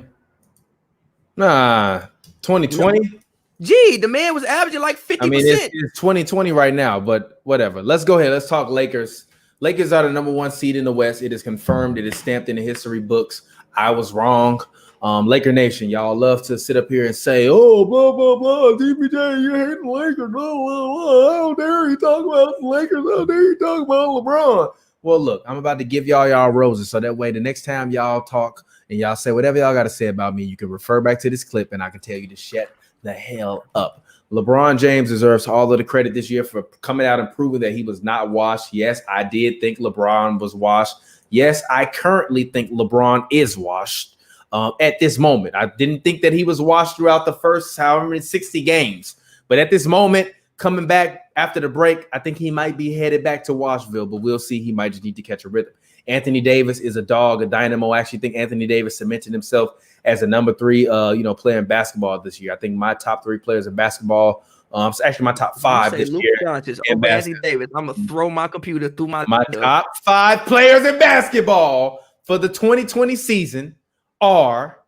Nah, 2020.
Gee, the man was averaging like 50%.
I mean, it's 2020 right now, but whatever. Let's go ahead. Let's talk Lakers. Lakers are the number 1 seed in the West. It is confirmed. It is stamped in the history books. I was wrong. Laker Nation, y'all love to sit up here and say, oh, blah, blah, blah, DPJ, you're hating the Lakers, blah, blah, blah. How dare you talk about the Lakers? How dare you talk about LeBron? Well, look, I'm about to give y'all roses, so that way the next time y'all talk and y'all say whatever y'all got to say about me, you can refer back to this clip and I can tell you to shut the hell up. LeBron James deserves all of the credit this year for coming out and proving that he was not washed. Yes, I did think LeBron was washed. Yes, I currently think LeBron is washed at this moment. I didn't think that he was washed throughout the first however many 60 games. But at this moment, coming back after the break, I think he might be headed back to Washville, but we'll see. He might just need to catch a rhythm. Anthony Davis is a dog, a dynamo. I actually think Anthony Davis cemented himself as a number 3, player in basketball this year. I think my top 3 players in basketball, it's actually my top 5 this year.
Anthony Davis. I'm gonna throw my computer through my
top 5 players in basketball for the 2020 season are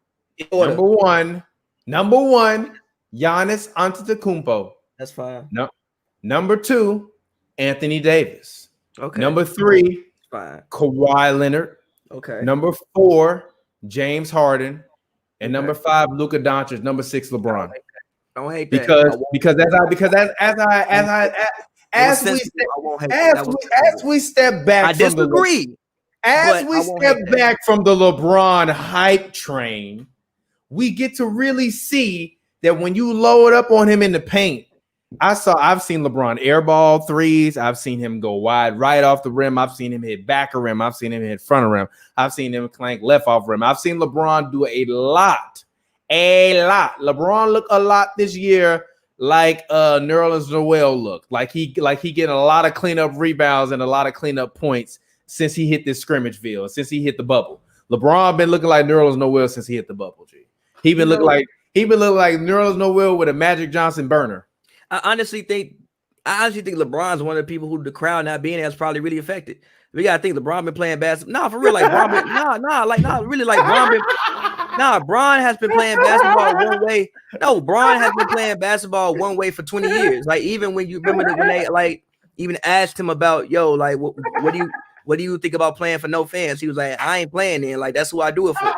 number one, Giannis Antetokounmpo.
That's fine.
No, number 2, Anthony Davis.
Okay.
Number 3,
fine.
Kawhi Leonard.
Okay.
Number 4, James Harden. And number 5, Luka Doncic. Number 6, LeBron.
Don't hate that.
As we step back,
I disagree.
As we step back from the LeBron hype train, we get to really see that when you load up on him in the paint, I've seen LeBron airball threes. I've seen him go wide right off the rim. I've seen him hit back of rim. I've seen him hit front of rim. I've seen him clank left off rim. I've seen LeBron do a lot. LeBron looked a lot this year like Nerlens Noel looked. Like he getting a lot of cleanup rebounds and a lot of cleanup points since he hit this scrimmage field, since he hit the bubble. LeBron been looking like Nerlens Noel since he hit the bubble, G. He been looking like Nerlens Noel with a Magic Johnson burner.
I honestly think LeBron's one of the people who the crowd not being there is probably really affected. We gotta think LeBron been playing basketball. Nah, for real, like Bron Bron has been playing basketball one way. No, Bron has been playing basketball one way for 20 years. Like even when you remember when they even asked him about what do you think about playing for no fans? He was like, I ain't playing then. Like that's who I do it for.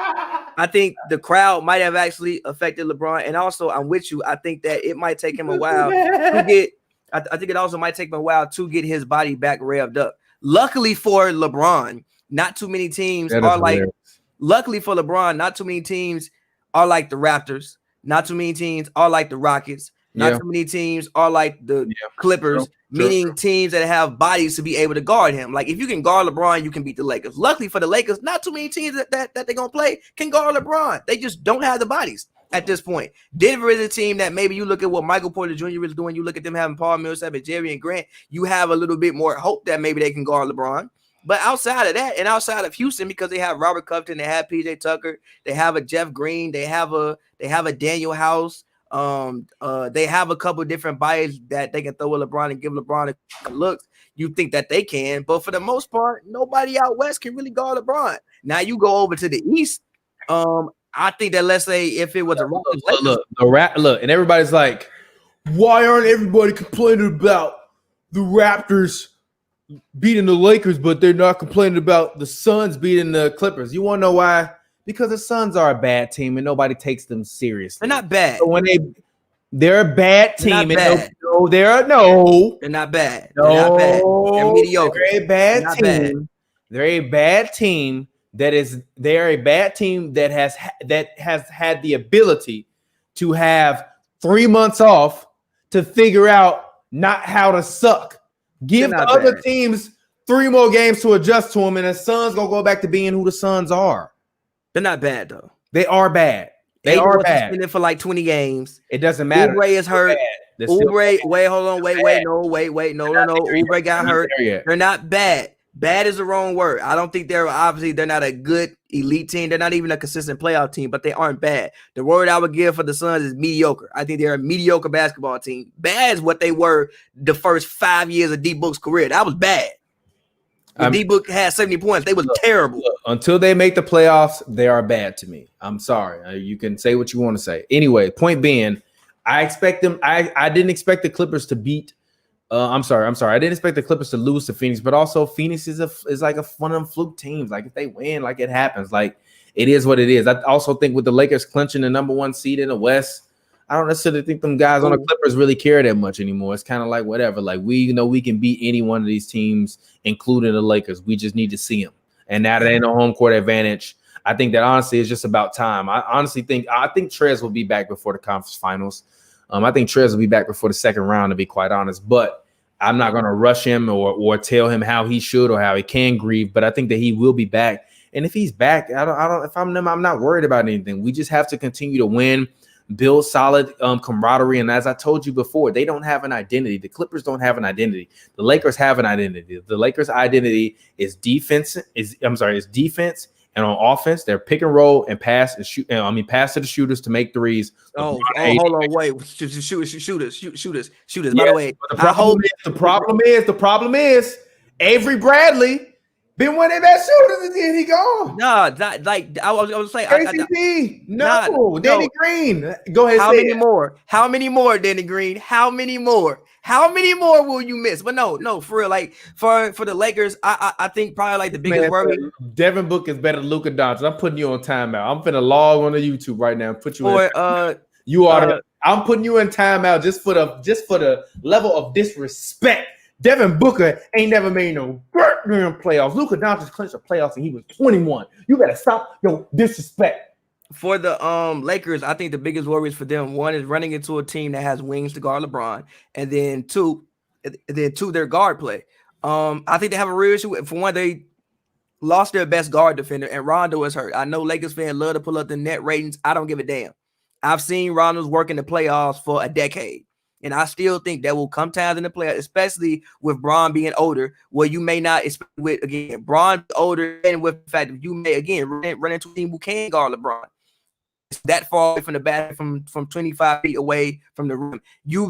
I think the crowd might have actually affected LeBron, and also I'm with you. I think that it might take him a while to get. I think it also might take him a while to get his body back revved up. Luckily for LeBron, not too many teams are like. Hilarious. Luckily for LeBron, not too many teams are like the Raptors. Not too many teams are like the Rockets. Not too many teams are like the Clippers, meaning teams that have bodies to be able to guard him. Like if you can guard LeBron, you can beat the Lakers. Luckily for the Lakers, not too many teams that they're gonna play can guard LeBron. They just don't have the bodies at this point. Denver is a team that maybe you look at what Michael Porter Jr. is doing. You look at them having Paul Millsap and Jerry and Grant. You have a little bit more hope that maybe they can guard LeBron. But outside of that, and outside of Houston, because they have Robert Covington, they have PJ Tucker, they have a Jeff Green, they have a Daniel House. They have a couple different bodies that they can throw at LeBron and give LeBron a look. You think that they can, but for the most part, nobody out west can really guard LeBron. Now you go over to the East. I think that let's say if it was a
look, and everybody's like, why aren't everybody complaining about the Raptors beating the Lakers, but they're not complaining about the Suns beating the Clippers? You want to know why? Because the Suns are a bad team and nobody takes them seriously.
They're not bad.
So when they're a bad team,
they're not bad.
They're not bad.
They're not bad. They're mediocre.
They're a bad team. They're a bad team they're a bad team that has had the ability to have 3 months off to figure out not how to suck. Give the other teams 3 more games to adjust to them, and the Suns gonna go back to being who the Suns are.
They're not bad though.
They are bad. They are bad.
Suspended for like 20 games.
It doesn't matter.
Oubre is hurt. Oubre, no. Oubre got hurt. They're not bad. Bad is the wrong word. I don't think they're not a good elite team. They're not even a consistent playoff team, but they aren't bad. The word I would give for the Suns is mediocre. I think they're a mediocre basketball team. Bad is what they were the first 5 years of D-Book's career. That was bad. D-Book had 70 points. They was terrible.
Until they make the playoffs, they are bad to me. I'm sorry. You can say what you want to say. Anyway, point being, I expect them. I didn't expect the Clippers to beat. I'm sorry. I didn't expect the Clippers to lose to Phoenix, but also Phoenix is like one of them fluke teams. Like if they win, like it happens. Like it is what it is. I also think with the Lakers clinching the number 1 seed in the West, I don't necessarily think them guys on the Clippers really care that much anymore. It's kind of like whatever. Like we can beat any one of these teams, including the Lakers. We just need to see them. And now that ain't no home court advantage, I think that honestly is just about time. I think Trez will be back before the conference finals. I think Trez will be back before the second round, to be quite honest. But I'm not going to rush him or tell him how he should or how he can grieve. But I think that he will be back. And if he's back, if I'm them, I'm not worried about anything. We just have to continue to win, build solid camaraderie. And as I told you before, they don't have an identity. The Clippers don't have an identity. The Lakers have an identity. The Lakers' identity is defense. Is defense. And on offense, they're pick and roll and pass and shoot. Pass to the shooters to make threes.
Hold on, wait. Shooters. By the way,
the problem is Avery Bradley been one of that shooters, and then he gone.
Nah, not like I was saying.
KCP, Danny Green. Go ahead.
How many more, Danny Green? How many more will you miss? But no, for real. Like for the Lakers, I think probably like the biggest worry.
Devin Booker is better than Luka Doncic. I'm putting you on timeout. I'm finna log on the YouTube right now and put you in. I'm putting you in timeout just for the level of disrespect. Devin Booker ain't never made no playoffs. Luka Doncic clinched the playoffs and he was 21. You better stop your disrespect.
For the Lakers, I think the biggest worries for them, one is running into a team that has wings to guard LeBron, and then two, their guard play. I think they have a real issue. For one, they lost their best guard defender, and Rondo is hurt. I know Lakers fans love to pull up the net ratings. I don't give a damn. I've seen Rondo's work in the playoffs for a decade. And I still think there will come times in the playoffs, especially with Bron being older, where you may not expect with, again, Bron older, and with the fact that you may, again, run into a team who can guard LeBron. It's that far away from the bat, from 25 feet away from the rim.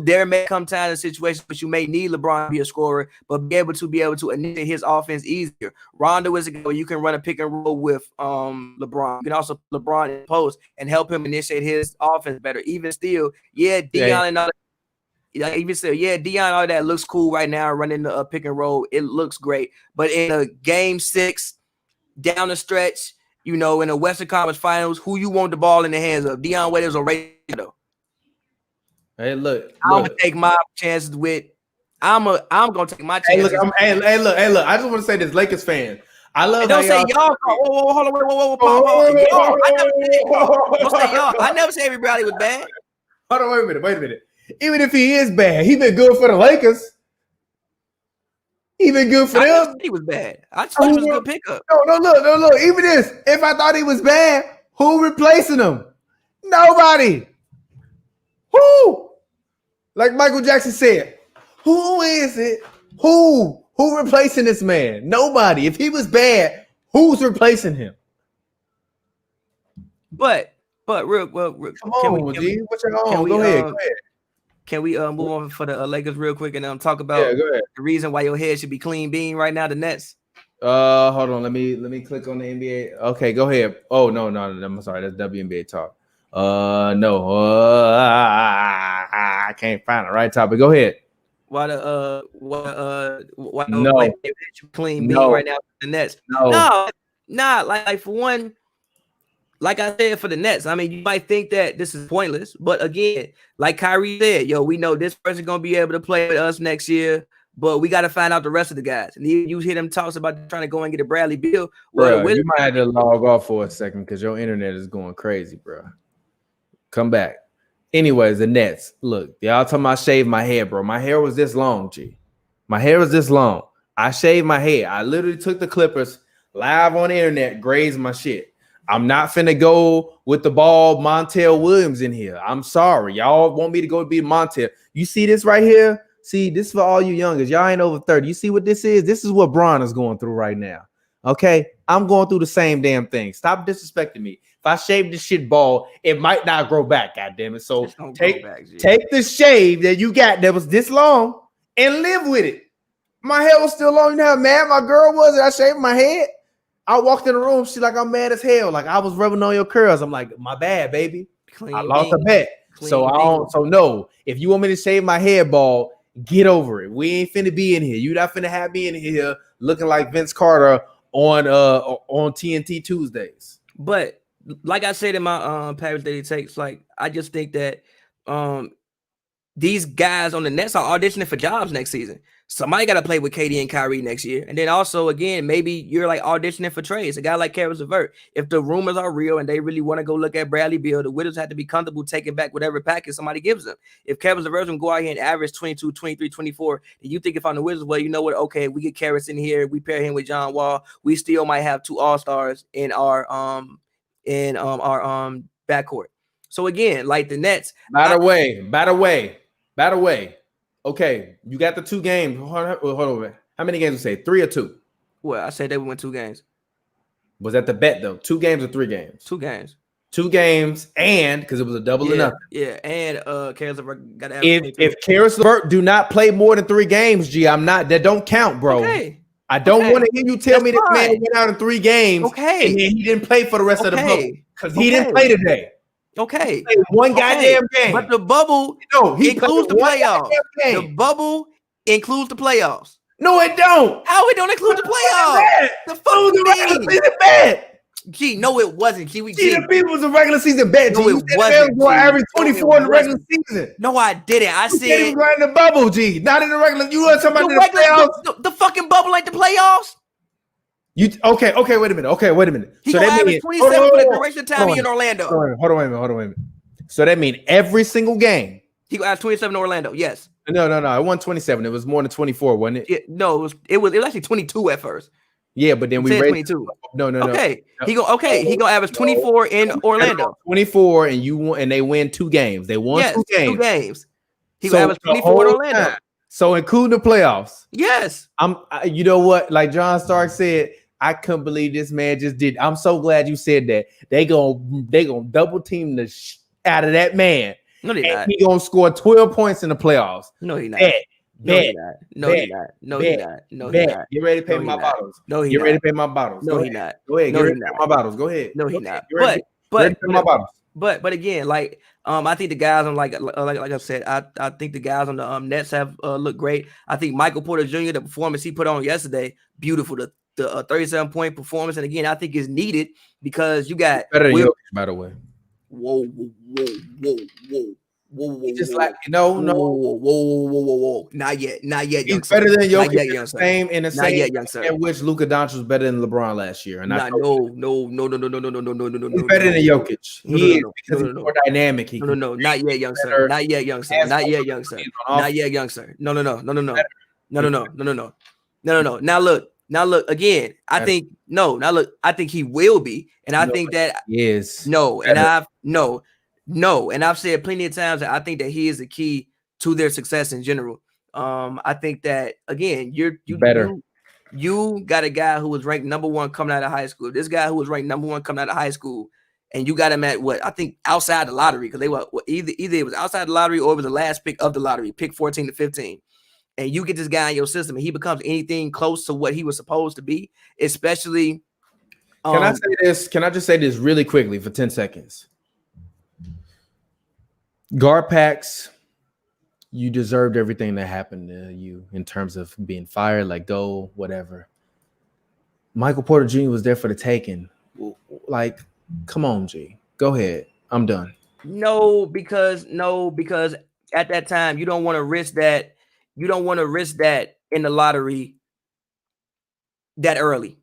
There may come times in situations, but you may need LeBron to be a scorer, but be able to initiate his offense easier. Rondo is a guy where you can run a pick and roll with LeBron. You can also put LeBron in post and help him initiate his offense better. Even still, Dion and all that. Even still, Dion, all that looks cool right now, running the pick and roll. It looks great. But in a game 6, down the stretch, in the Western Conference Finals, who you want the ball in the hands of? Dion Waiters or Ray?
Hey, look.
I'm gonna take my chances with. I'm gonna take my chances.
Hey, look. I just want to say this, Lakers fan. I love.
Don't say y'all. Hold on. Don't say y'all. I never said everybody was bad.
Hold on. Wait a minute. Even if he is bad, he been good for the Lakers. He been good for them.
He was bad. I thought he was a good pickup.
No, look. Even this, if I thought he was bad, who replacing him? Nobody. Who? Like Michael Jackson said, who is it? Who replacing this man? Nobody. If he was bad, who's replacing him?
But real
come on, G. What's your own? Go ahead.
Can we move on for the Lakers real quick and talk about the reason why your head should be clean bean right now, the Nets?
Hold on. Let me click on the NBA. Okay, go ahead. Oh no, I'm sorry. That's WNBA talk. No. I can't find the right topic. Go ahead.
Why
No.
clean bean
No.
right now for the Nets?
No.
Nah. Like for one, like I said, for the Nets, I mean, you might think that this is pointless, but again, like Kyrie said, yo, we know this person gonna be able to play with us next year, but we got to find out the rest of the guys. And you hear them talks about trying to go and get a Bradley Beal.
Bro, you might have to log off for a second because your internet is going crazy, bro. Come back. Anyways, the Nets. Look, y'all talking about shave my hair, bro. My hair was this long, G. My hair was this long. I shaved my hair. I literally took the clippers live on the internet, grazed my shit. I'm not finna go with the ball Montel Williams in here. I'm sorry. Y'all want me to go be Montel. You see this right here? See, this is for all you youngers. Y'all ain't over 30. You see what this is? This is what Bron is going through right now. Okay? I'm going through the same damn thing. Stop disrespecting me. If I shave this shit bald, it might not grow back, goddammit. So take the shave that you got that was this long and live with it. My hair was still long. You know how mad my girl was? I shaved my head. I walked in the room. She's like, I'm mad as hell. Like, I was rubbing on your curls. I'm like, my bad, baby. I lost a bet. So no. If you want me to shave my head bald, get over it. We ain't finna be in here. You not finna have me in here looking like Vince Carter on TNT Tuesdays.
But like I said in my Paris Daily Takes, like I just think that these guys on the Nets are auditioning for jobs next season. Somebody got to play with KD and Kyrie next year. And then also, again, maybe you're like auditioning for trades. A guy like Karis LeVert, if the rumors are real and they really want to go look at Bradley Beal, the Wizards have to be comfortable taking back whatever package somebody gives them. If Karis LeVert can go out here and average 22, 23, 24, then you think if I'm the Wizards, well, you know what? Okay, we get Karis in here. We pair him with John Wall. We still might have 2 all-stars in our backcourt. So again, like the Nets.
By the way. Okay, you got the 2 games. Hold on. How many games you say? 3 or 2?
Well, I said they would win 2 games.
Was that the bet though? 2 games or 3 games?
2 games.
2 games, and because it was a double or nothing.
Yeah, and Karis LeVert got to have.
If Karis LeVert do not play more than 3 games, G, I'm not. That don't count, bro. Okay. I don't want to hear you tell me this man went out in 3 games.
Okay,
and he didn't play for the rest of the bubble because he didn't play today.
Okay,
one goddamn game.
But the bubble includes the playoffs. The bubble includes the playoffs.
No, it don't.
How it don't include the playoffs? The fuck
the regular season bet.
Gee, no, it wasn't.
The people was a regular season bet.
No, it wasn't.
Going average 24 in the regular season.
No, I didn't. I said
he was right in the bubble, G. Not in the regular. You want to talk about the playoffs?
The fucking bubble ain't the playoffs.
Okay, wait a minute.
He so that means 27 for the duration of time in Orlando.
Hold on a minute. So that means every single game
he got 27 in Orlando. Yes.
No. It wasn't 27. It was more than 24, wasn't it?
No, it was actually 22 at first.
Yeah, but then we raised
22.
No.
Okay, he gonna average 24 in Orlando.
24, and they win 2 games. They won 2 games.
2 games. He gonna average 24 in Orlando.
Time. So including the playoffs.
Yes.
You know what? Like John Stark said, I couldn't believe this man just did. I'm so glad you said that. They gonna double team the out of that man.
No, they not.
He gonna score 12 points in the playoffs.
No, he not.
No, he
not.
You ready to pay my bottles?
No, he
you
not.
ready to pay my bottles?
No, he not.
Go ahead. No, he not. My bottles. Go ahead.
No, he not.
But
again, like I think the guys on like I said, I think the guys on the Nets have looked great. I think Michael Porter Jr., the performance he put on yesterday, beautiful. The 37-point performance, and again, I think is needed because you got
better than Jokic, by the way.
Whoa.
Just like whoa.
Not yet.
He's better than Jokic. In the same
young sir.
In which Luka Doncic was better than LeBron last year. And
no.
He's better than Jokic. He is because he's more dynamic.
No, not yet, young sir. Not yet, young sir. No. Now look again. I think he will be, and I think that
is
and I've said plenty of times that I think that he is the key to their success in general. I think that again, you got a guy who was ranked number 1 coming out of high school. This guy who was ranked number 1 coming out of high school, and you got him at what I think outside the lottery because they were either it was outside the lottery or it was the last pick of the lottery, pick 14 to 15. and you get this guy in your system and he becomes anything close to what he was supposed to be, especially.
Can I say this? Can I just say this really quickly for 10 seconds? Guard packs, you deserved everything that happened to you in terms of being fired, let go, whatever. Michael Porter Jr. was there for the taking. Like, come on, G. Go ahead. I'm done.
No, because at that time you don't want to risk that. You don't want to risk that in the lottery that early.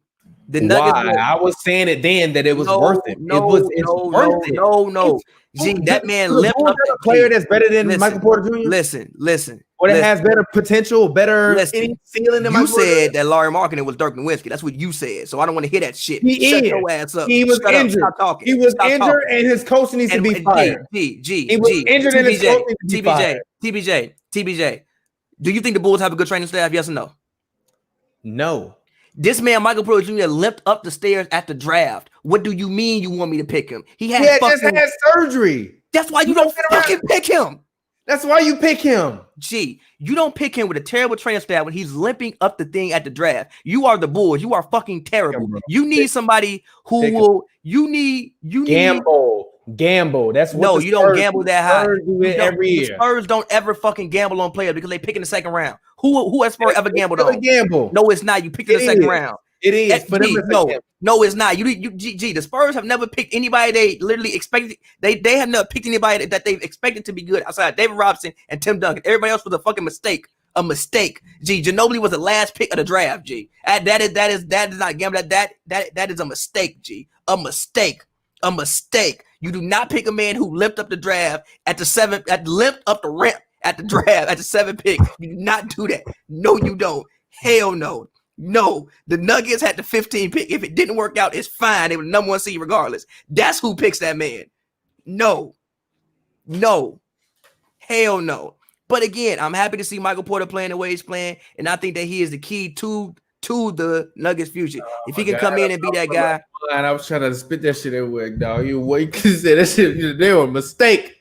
The Nuggets.
Why? I was saying it then that it was worth it. It's worth it.
No. Gee, that man limped up
a player that's better than Michael Porter Jr.
Listen.
Or that has better potential, better ceiling than Michael Porter.
You said that Larry Markkinen was Dirk Nowitzki. That's what you said. So I don't want to hear that shit.
Shut
your ass up.
He was injured.
Stop talking.
He was injured, and his coach needs to be fired. He was injured, and his coach needs to be fired.
TBJ. Do you think the Bulls have a good training staff? Yes or no?
No.
This man, Michael Porter Jr., limped up the stairs at the draft. What do you mean you want me to pick him? He
just had surgery.
That's why you don't fucking pick him.
That's why you pick him.
Gee, you don't pick him with a terrible training staff when he's limping up the thing at the draft. You are the Bulls. You are fucking terrible. You need somebody who will. You need
gamble. That's what
no. You don't gamble that high.
Every year.
The Spurs don't ever fucking gamble on players because they pick in the second round. Who has Spurs ever gambled on?
Gamble.
No, it's not. You picked in the second round.
It is.
No, it's not. The Spurs have never picked anybody they literally expected. They have never picked anybody that they've expected to be good outside David Robinson and Tim Duncan. Everybody else was a fucking mistake. A mistake. Ginobili was the last pick of the draft. That is not gambling. That is a mistake. A mistake. You do not pick a man who limped up the draft at the limped up the ramp at the draft at the 7th pick. You do not do that. No, you don't. Hell no. No, the Nuggets had the 15 pick. If it didn't work out, it's fine. They were the number 1 seed regardless. That's who picks that man. No. Hell no. But again, I'm happy to see Michael Porter playing the way he's playing, and I think that he is the key to the Nuggets' future. If he can come in and be that guy.
I was trying to spit that shit everywhere, dog. You wait because that shit, they were a mistake.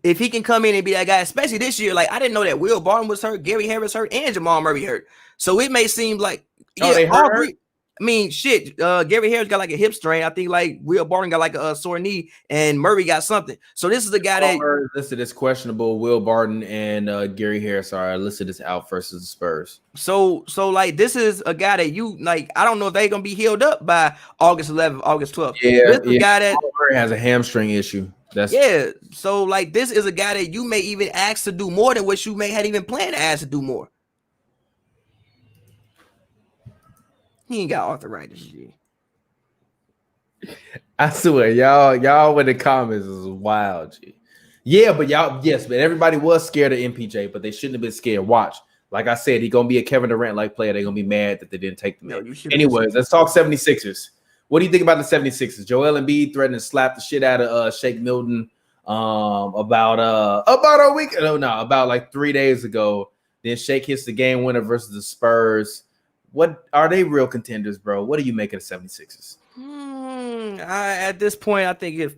If he can come in and be that guy, especially this year, like I didn't know that Will Barton was hurt, Gary Harris hurt, and Jamal Murray hurt. So it may seem like all three. I mean, shit. Gary Harris got like a hip strain. I think like Will Barton got like a sore knee, and Murray got something. So this is the guy that
listed as questionable. Will Barton and Gary Harris are listed as out versus the Spurs.
So like this is a guy that you like. I don't know if they're gonna be healed up by August 11th, August 12th.
Yeah,
this is a guy that
Murray has a hamstring issue.
So like this is a guy that you may even ask to do more than what you may had even planned to ask to do more. He ain't got arthritis.
I swear, y'all in the comments is wild. G. Yeah, but but everybody was scared of MPJ, but they shouldn't have been scared. Watch, like I said, he's gonna be a Kevin Durant-like player. They're gonna be mad that they didn't take them. Anyways, let's talk 76ers. What do you think about the 76ers? Joel Embiid threatened to slap the shit out of Shake Milton about a week. About like 3 days ago. Then Shake hits the game winner versus the Spurs. What are they real contenders, bro? What do you make of the 76ers?
At this point, I think if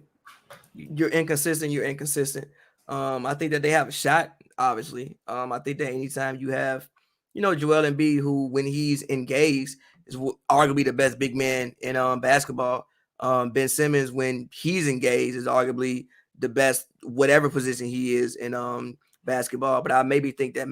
you're inconsistent, you're inconsistent. I think that they have a shot, obviously. I think that anytime you have, Joel Embiid, who when he's engaged is arguably the best big man in basketball. Ben Simmons, when he's engaged, is arguably the best whatever position he is in basketball. But I maybe think that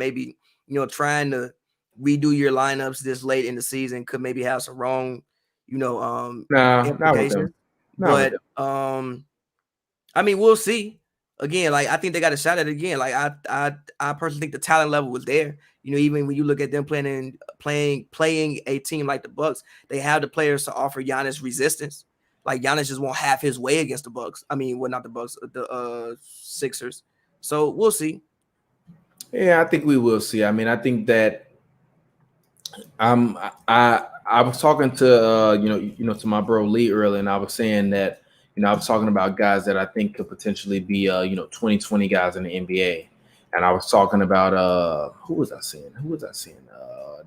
trying to redo your lineups this late in the season could maybe have some wrong, implications. But I mean, we'll see. Again, like I think they got a shot at it again. Like I personally think the talent level was there. Even when you look at them playing a team like the Bucks, they have the players to offer Giannis resistance. Like Giannis just won't have his way against the Bucks. I mean, well, not the Bucks, the Sixers. So we'll see.
Yeah, I think we will see. I mean, I think that I was talking to to my bro Lee earlier, and I was saying that I was talking about guys that I think could potentially be 2020 guys in the NBA, and I was talking about who was I saying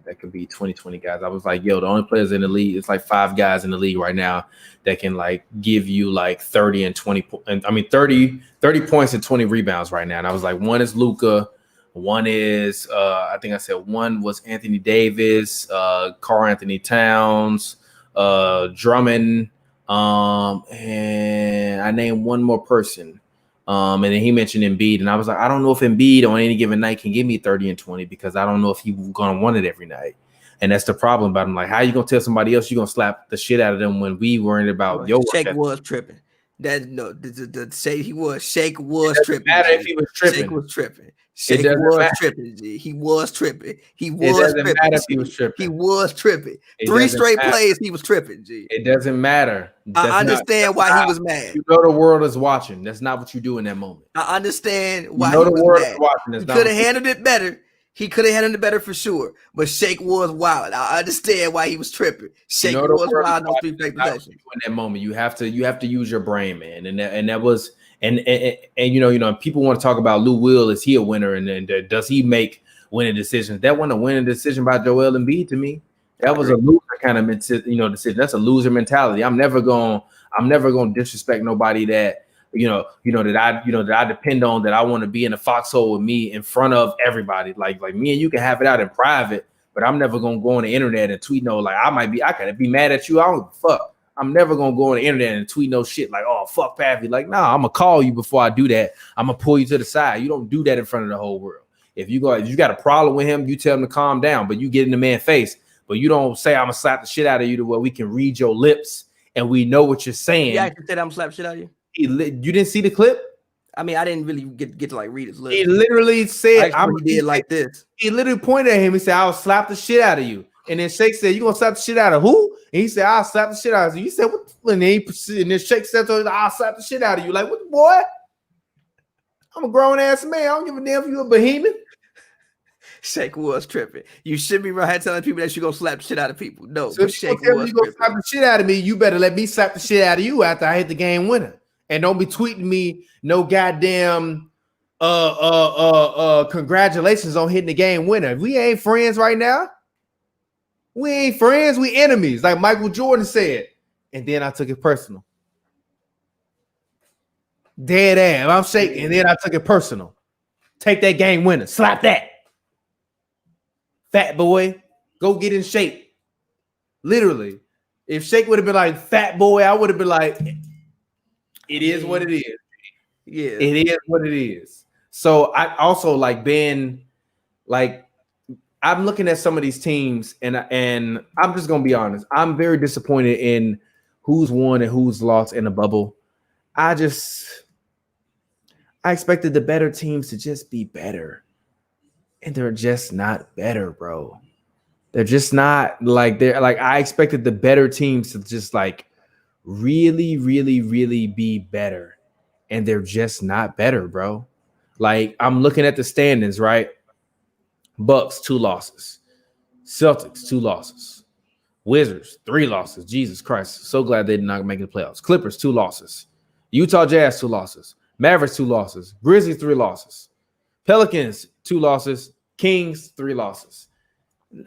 that could be 2020 guys. I was like, the only players in the league, it's like 5 guys in the league right now that can like give you like 30 and 20 30 points and 20 rebounds right now. And I was like, one is Luka, One is I think I said one was Anthony Davis, Karl Anthony Towns, Drummond, and I named one more person. And then he mentioned Embiid, and I was like, I don't know if Embiid on any given night can give me 30 and 20 because I don't know if he's gonna want it every night. And that's the problem about him. Like, how you gonna tell somebody else you're gonna slap the shit out of them when we worried about your
Shake was tripping. That no, the say he was Shake was tripping.
Matter if he was tripping.
Shake was tripping. Shake was tripping. G. He was tripping. He was tripping.
Matter if he was tripping.
He was tripping. 3 straight plays, he was tripping. G.
It doesn't matter.
I understand why he was mad.
You know the world is watching. That's not what you do in that moment.
I understand why
he was
world mad.
Is watching.
He could have handled it better. He could have handled it better for sure. But Shake was wild. I understand why he was tripping. Shake was wild on 3 straight possessions.
In that moment, you have to use your brain, man. And that was and you know, people want to talk about Lou Will. Is he a winner? And does he make winning decisions? That wasn't a winning decision by Joel Embiid to me. That was a loser kind of decision. That's a loser mentality. I'm never gonna disrespect nobody that that I depend on, that I want to be in a foxhole with me in front of everybody. Like me and you can have it out in private, but I'm never gonna go on the internet and tweet I could be mad at you. I don't give a fuck. I'm never gonna go on the internet and tweet no shit like, oh fuck Pavy. Like, nah, I'm gonna call you before I do that. I'm gonna pull you to the side. You don't do that in front of the whole world. If you got a problem with him, you tell him to calm down, but you get in the man's face. But you don't say I'm gonna slap the shit out of you to where we can read your lips and we know what you're saying.
Yeah, you said I'm gonna slap shit out of you.
You didn't see the clip?
I mean, I didn't really get to like read his lips.
He literally said,
he did like this.
He literally pointed at him. He said, I'll slap the shit out of you. And then Shake said, you gonna slap the shit out of who? And he said, I'll slap the shit out of you. He said, what? And then Shake said, I'll slap the shit out of you. Like, what, boy? I'm a grown ass man. I don't give a damn if you a behemoth.
Shake was tripping. You should be right here telling people that you're gonna slap the shit out of people. No,
so if Shake was you gonna slap the shit out of me, you better let me slap the shit out of you after I hit the game winner. And don't be tweeting me no goddamn congratulations on hitting the game winner. We ain't friends right now. We ain't friends, we enemies, like Michael Jordan said. And then I took it personal. Dead ass. I'm shaking, and then I took it personal. Take that game winner. Slap that. Fat boy, go get in shape. Literally. If Shake would have been like, fat boy, I would have been like, it is what it is.
Yeah.
It is what it is. So I also like been like, I'm looking at some of these teams and I'm just going to be honest. I'm very disappointed in who's won and who's lost in the bubble. I expected the better teams to just be better. And they're just not better, bro. They're just not like I expected the better teams to just like really, really, really be better. And they're just not better, bro. Like I'm looking at the standings, right? Bucks, 2 losses. Celtics, 2 losses. Wizards, 3 losses. Jesus Christ. So glad they did not make the playoffs. Clippers, 2 losses. Utah Jazz, 2 losses. Mavericks, 2 losses. Grizzlies, 3 losses. Pelicans, 2 losses. Kings, 3 losses.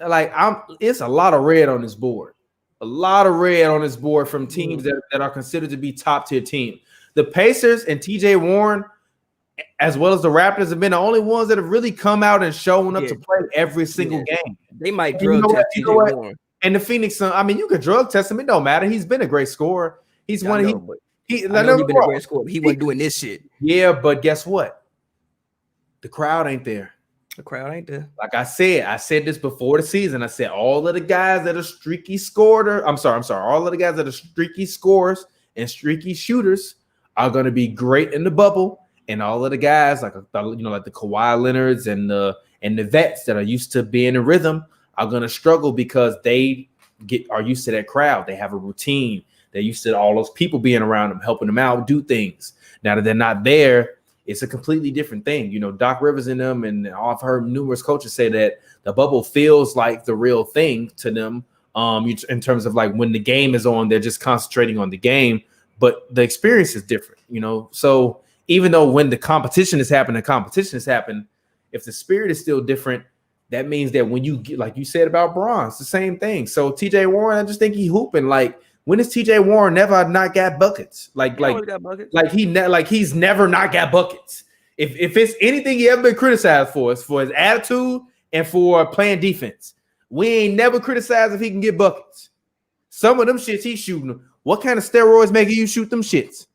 Like it's a lot of red on this board. A lot of red on this board from teams that are considered to be top tier teams. The Pacers and TJ Warren, as well as the Raptors, have been the only ones that have really come out and shown up to play every single game.
They might drug test TJ Warren.
And the Phoenix Suns, I mean, you could drug test him. It don't matter. He's been a great scorer. He's one. He's been a great
scorer. He wasn't doing this shit.
Yeah, but guess what? The crowd ain't there.
The crowd ain't there.
Like I said this before the season. I said all of the guys that are streaky scorer. I'm sorry. All of the guys that are streaky scorers and streaky shooters are going to be great in the bubble. And all of the guys like the Kawhi Leonards and the vets that are used to being in rhythm are going to struggle because they are used to that crowd. They have a routine. They're used to all those people being around them, helping them out, do things. Now that they're not there, it's a completely different thing. You know, Doc Rivers and them, and I've heard numerous coaches say that the bubble feels like the real thing to them in terms of like when the game is on, they're just concentrating on the game, but the experience is different, you know? So even though when the competition is happening, if the spirit is still different, that means that when you get, like you said about Bron, it's the same thing. So TJ Warren, I just think he hooping. Like, when has TJ Warren never not got buckets? He's never not got buckets. If it's anything he ever been criticized for, it's for his attitude and for playing defense. We ain't never criticized if he can get buckets. Some of them shits he's shooting. What kind of steroids making you shoot them shits?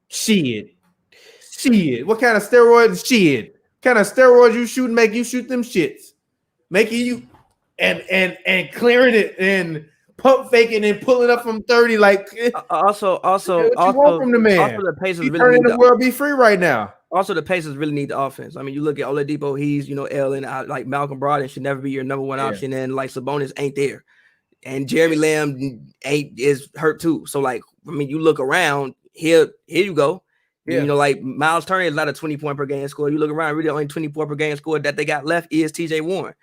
Shit. What kind of steroids? Shit. What kind of steroids you shooting make you shoot them shits? Making you and clearing it and pump faking and pulling up from 30 like
also
what you want from the man?
Also the Pacers really
turning
need
the world be free right now.
Also, the Pacers really need the offense. I mean, you look at Oladipo, he's Ellen, like Malcolm Brogdon should never be your number one option, and like Sabonis ain't there, and Jeremy Lamb is hurt too. So like, I mean, you look around here you go. Yeah. Like Miles Turner is not a 20-point per game scorer. You look around, really only 24 per game scorer that they got left is TJ Warren.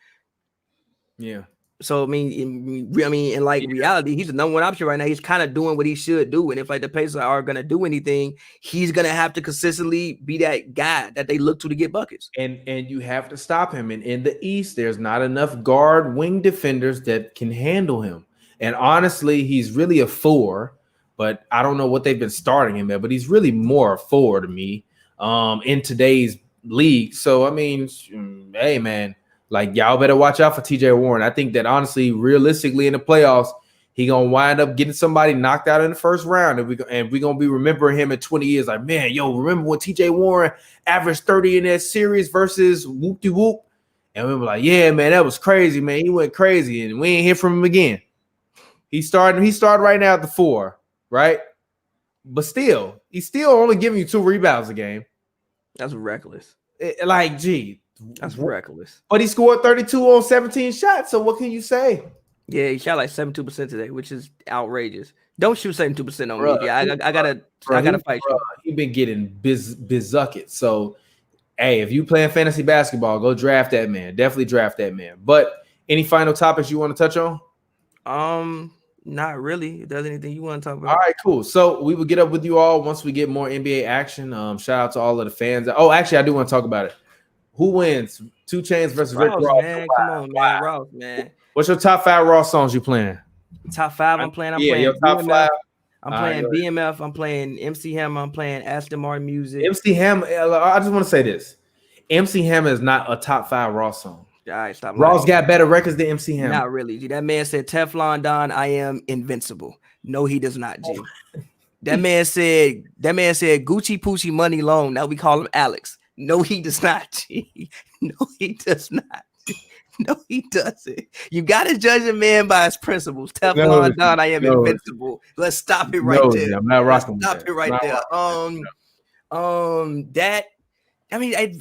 Yeah.
So I mean, in reality, he's the number one option right now. He's kind of doing what he should do, and if like the Pacers are gonna do anything, he's gonna have to consistently be that guy that they look to get buckets.
And you have to stop him. And in the East, there's not enough guard wing defenders that can handle him. And honestly, he's really a 4, but I don't know what they've been starting him at. But he's really more a 4 to me in today's league. So I mean, hey man. Like, y'all better watch out for TJ Warren. I think that honestly, realistically, in the playoffs, he gonna wind up getting somebody knocked out in the first round, and we're gonna be remembering him in 20 years. Like, man, remember when TJ Warren averaged 30 in that series versus Whoop-de-Whoop? And we were like, yeah, man, that was crazy, man. He went crazy, and we ain't hear from him again. He started right now at the 4, right? But still, he's still only giving you 2 rebounds a game.
That's reckless.
That's
reckless.
But he scored 32 on 17 shots. So what can you say?
Yeah, he shot like 72% today, which is outrageous. Don't shoot 72% on me. Yeah, I gotta fight you.
He been getting bizuckets. So hey, if you playing fantasy basketball, go draft that man. Definitely draft that man. But any final topics you want to touch on?
Not really. If there's anything you want to talk about.
All right, cool. So we will get up with you all once we get more NBA action. Shout out to all of the fans. Oh, actually, I do want to talk about it. Who wins? 2 Chainz versus Rick Ross.
Man, come on, man. Ross, man.
What's your top 5 Ross songs you playing?
Top 5 I'm playing.
Your top
BMF.
5.
I'm playing BMF. I'm playing MC Hammer. I'm playing Aston Martin music.
MC Hammer. I just want to say this. MC Hammer is not a top 5 Ross song.
All right, stop.
Ross got better records than MC Hammer.
Not really. G. That man said Teflon Don, I am invincible. No, he does not, G. That man said Gucci Poochie Money Long. Now we call him Alex. No, he does not. No, he does not. No, he doesn't. You got to judge a man by his principles. Teflon Don, I am invincible. Let's stop it right there.
I'm not rocking.
Stop it right there. That. I mean,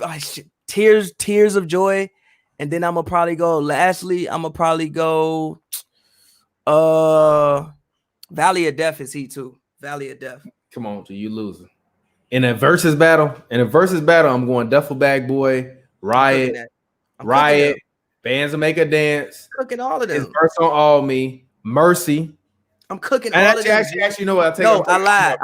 tears of joy, and then I'm gonna probably go. Lastly, I'm gonna probably go. Valley of Death is he too. Valley of Death.
Come on, you losing. In a versus battle, I'm going Duffel Bag Boy, Riot, Bands to Make a Dance.
Cooking all of them.
His verse on All Me, Mercy.
I'm cooking
all
of them.
Actually, you know what?
I lied.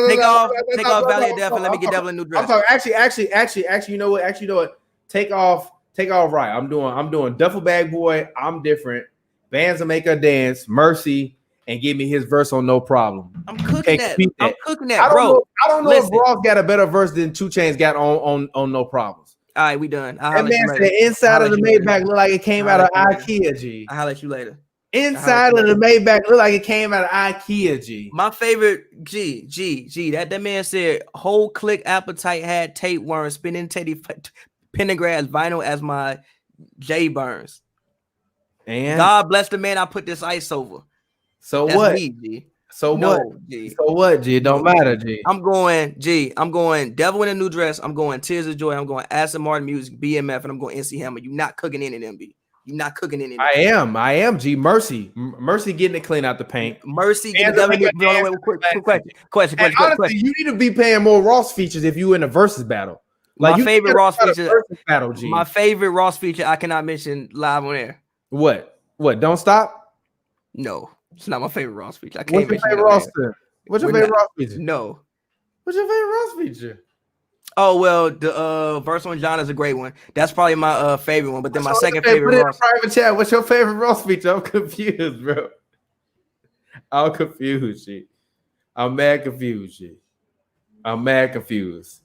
Wait, take off Valley of Death and let me get Devin a new dress.
I'm talking. Actually, you know what? Take off Riot. I'm doing Duffel Bag Boy. I'm different. Bands to Make a Dance, Mercy. And give me his verse on No Problem.
I'm cooking that. I'm cooking that, bro.
I don't know if Ross got a better verse than 2 Chainz got on No Problems.
All right, we done.
That man said inside of the Maybach look like it came out of IKEA, G.
I'll let you later.
Inside of the Maybach look like it came out of IKEA, G.
My favorite, G. That man said whole click appetite had tapeworm spinning Teddy Pendergrass vinyl as my J Burns. And God bless the man I put this ice over.
So
that's
what?
Me, G.
So no, what? G. So what, G? It don't matter, G.
I'm going Devil in a New Dress. I'm going Tears of Joy. I'm going Aston Martin music, BMF, and I'm going NC Hammer. You're not cooking in MB. You're not cooking in it.
I am, G. Mercy getting it clean out the paint.
Mercy getting the question.
Honestly, you need to be paying more Ross features if you in a versus battle.
Like my favorite Ross feature.
Battle, G.
My favorite Ross feature I cannot mention live on air.
What? Don't Stop?
No. It's not my favorite Ross feature.
What's your favorite Ross feature?
No.
What's your favorite Ross feature?
Oh well, the verse on John is a great one. That's probably my favorite one. But then my second favorite Ross.
Private chat. What's your favorite Ross feature? I'm confused, bro. I'm confused, G. I'm mad confused, G. I'm mad confused.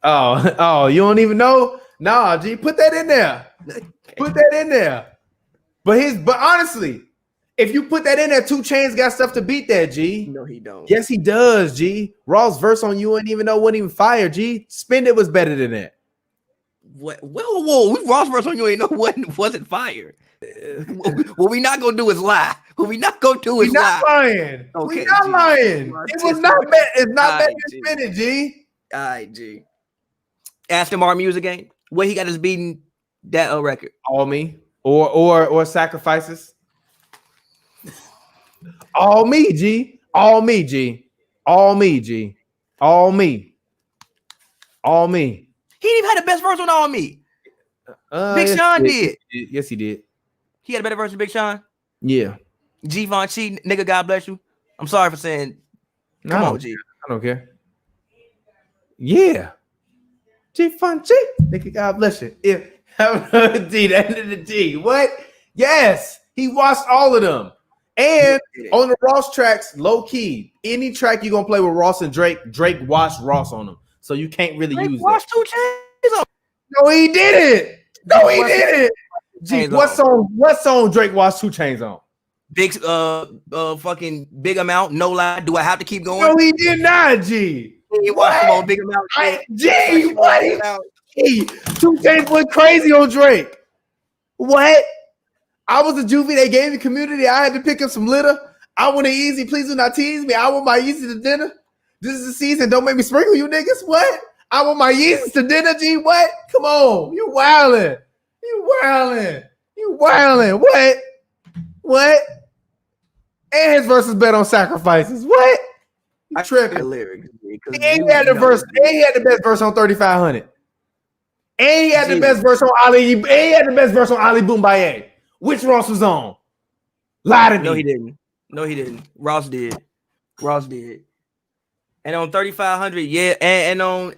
Oh, you don't even know? Nah, G, put that in there. Put that in there. But honestly, if you put that in there, 2 Chainz got stuff to beat that, G.
No, he don't.
Yes, he does, G. Raw's verse on You Ain't Even Know Wasn't Even fire, G. Spend It was better than that.
What? Whoa! Ross verse on You Ain't Know wasn't fire. What we not gonna do is lie. What we not gonna do is lie.
Lying.
Okay,
we not
G.
lying. It was not bad. It's not better
G.
than Spin It, G.
All right, G. Aston Martin music game. Where he got his beating that record.
All Me or Sacrifices. All Me, G. All Me, G. All Me, G. All Me. All Me.
He didn't even have the best verse on All Me. Big
Yes,
Sean
he
did.
Yes, he did.
He had a better verse than Big Sean.
Yeah.
G Von Chi, nigga, God bless you. I'm sorry for saying. Come on, G.
I don't care. Yeah. G Fun G. Nigga, God bless you. If D, the end of the D. What? Yes. He watched all of them. And on the Ross tracks, low key, any track you're gonna play with Ross and Drake watched Ross on them. So you can't really use
Ross
it.
2 Chainz on.
No, he didn't. No, he didn't. G, what song Drake watched 2 Chainz on?
Big fucking Big Amount, No Lie. Do I have to keep going?
No, he did not, G.
He watched him on Big Amount.
G, what? G, 2 Chainz went crazy on Drake. What? I was a juvie. They gave me community. I had to pick up some litter. I want it easy. Please do not tease me. I want my Yeezys to dinner. This is the season. Don't make me sprinkle you niggas. What? I want my Yeezys to dinner, G. What? Come on. You wildin'. You wildin'. You wildin'. What? What? And his verse is better on Sacrifices. What? You tripping.
Lyrics,
and he had the verse. And he had the best verse on 3500. And he had the best verse on Ali. And he had the best verse on Ali Boombaye. Which Ross was on? Lie to me.
No, he didn't. No, he didn't. Ross did. Ross did. And on 3500, yeah, and on